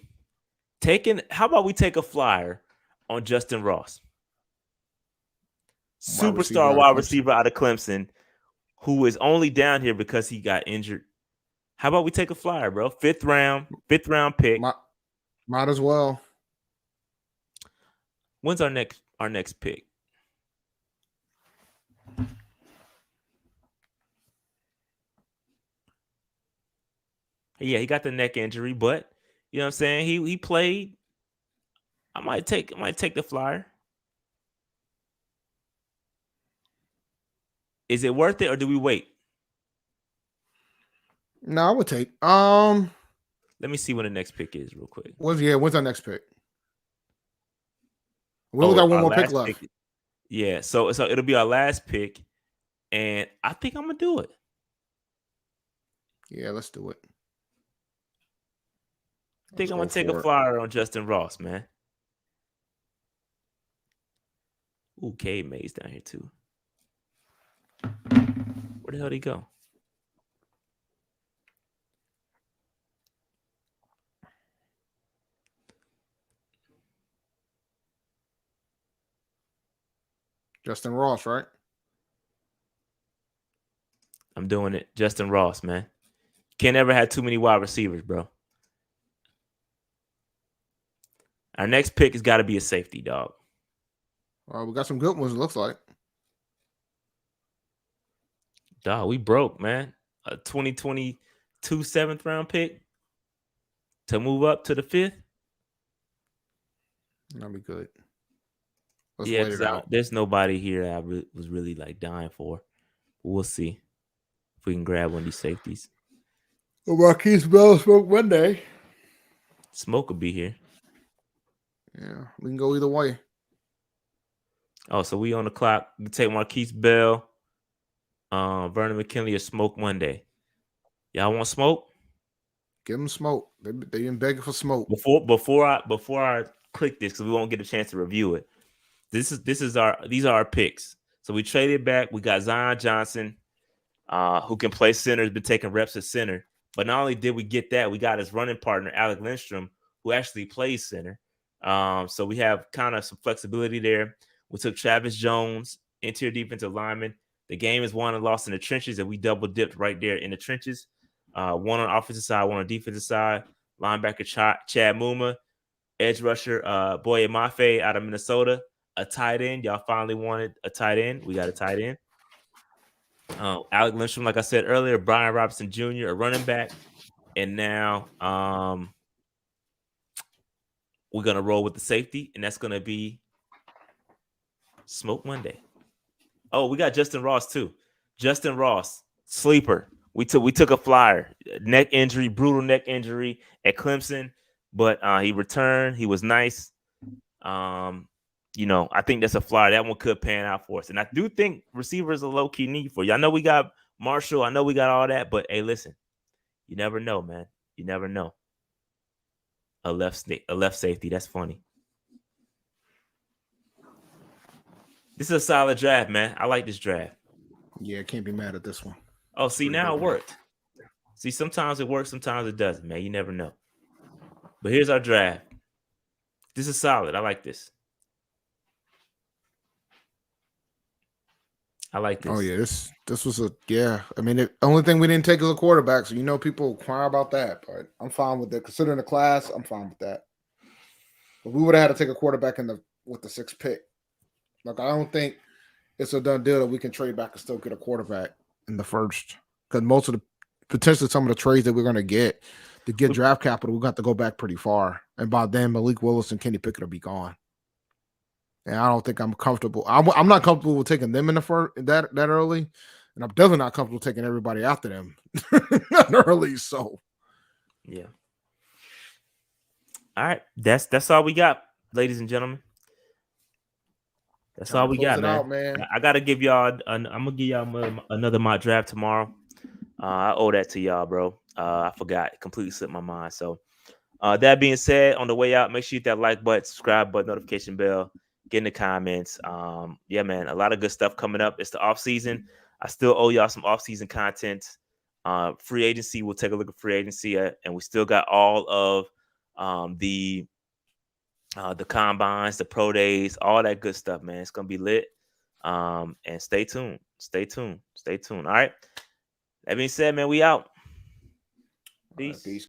How about we take a flyer on Justin Ross? Superstar wide receiver out of Clemson, who is only down here because he got injured. How about we take a flyer, bro? 5th round pick. Might as well. When's our next pick? Yeah, he got the neck injury, but you know what I'm saying? He played. I might take the flyer. Is it worth it or do we wait? No, I would take. Let me see when the next pick is real quick. When's our next pick? We only got one more pick left. Yeah, so it'll be our last pick, and I think I'm gonna do it. Yeah, let's do it. I think I'm gonna take a flyer on Justin Ross, man. Ooh, Cade Mays down here too. Where the hell did he go? Justin Ross, right? I'm doing it. Justin Ross, man. Can't ever have too many wide receivers, bro. Our next pick has got to be a safety, dog. We got some good ones, it looks like. Dog, we broke, man. A 2022 7th round pick to move up to the 5th. That'll be good. Let's wait it out. There's nobody here I was really like dying for. We'll see if we can grab one of these safeties. Well, Marquise Bell Smoke Monday. Smoke will be here. Yeah, we can go either way. Oh, so we on the clock. We can take Marquise Bell, Vernon McKinley, or Smoke Monday. Y'all want Smoke? Give them Smoke. They've been begging for Smoke. Before I click this, because we won't get a chance to review it. These are our picks. So we traded back. We got Zion Johnson, who can play center, has been taking reps at center. But not only did we get that, we got his running partner, Alec Lindstrom, who actually plays center. So we have kind of some flexibility there. We took Travis Jones, interior defensive lineman. The game is won and lost in the trenches, and we double dipped right there in the trenches. One on offensive side, one on defensive side. Linebacker Chad Muma, edge rusher Boye Mafe out of Minnesota. A tight end. Y'all finally wanted a tight end. We got a tight end. Alec Lindstrom, like I said earlier, Brian Robinson Jr., a running back. And now we're going to roll with the safety, and that's going to be Smoke Monday. Oh, we got Justin Ross, too. Justin Ross, sleeper. We took a flyer. Neck injury, brutal neck injury at Clemson, but he returned. He was nice. I think that's a flyer. That one could pan out for us. And I do think receivers are low-key need for you. I know we got Marshall. I know we got all that. But, hey, listen, you never know, man. You never know. A left safety. That's funny. This is a solid draft, man. I like this draft. Yeah, can't be mad at this one. Oh, see, now it worked. See, sometimes it works, sometimes it doesn't, man. You never know. But here's our draft. This is solid. I like this. I like this. Oh, yeah. This was I mean, the only thing we didn't take is a quarterback, so people cry about that. But I'm fine with it. Considering the class, I'm fine with that. But we would have had to take a quarterback with the 6th pick. Like, I don't think it's a done deal that we can trade back and still get a quarterback in the first. Because potentially some of the trades that we're going to get draft capital, we got to go back pretty far. And by then, Malik Willis and Kenny Pickett will be gone. And I don't think I'm comfortable. I'm not comfortable with taking them in the first that early, and I'm definitely not comfortable taking everybody after them that early. So, yeah. All right, that's all we got, ladies and gentlemen. That's all we got, man. I gotta give y'all. I'm gonna give y'all another mock draft tomorrow. I owe that to y'all, bro. I forgot. It completely slipped my mind. So, that being said, on the way out, make sure you hit that like button, subscribe button, notification bell. Get in the comments. Yeah, man, a lot of good stuff coming up. It's the off season. I still owe y'all some off season content. Free agency. We'll take a look at free agency, and we still got all of the combines, the pro days, all that good stuff, man. It's gonna be lit. And stay tuned. Stay tuned. All right. That being said, man, we out. Peace.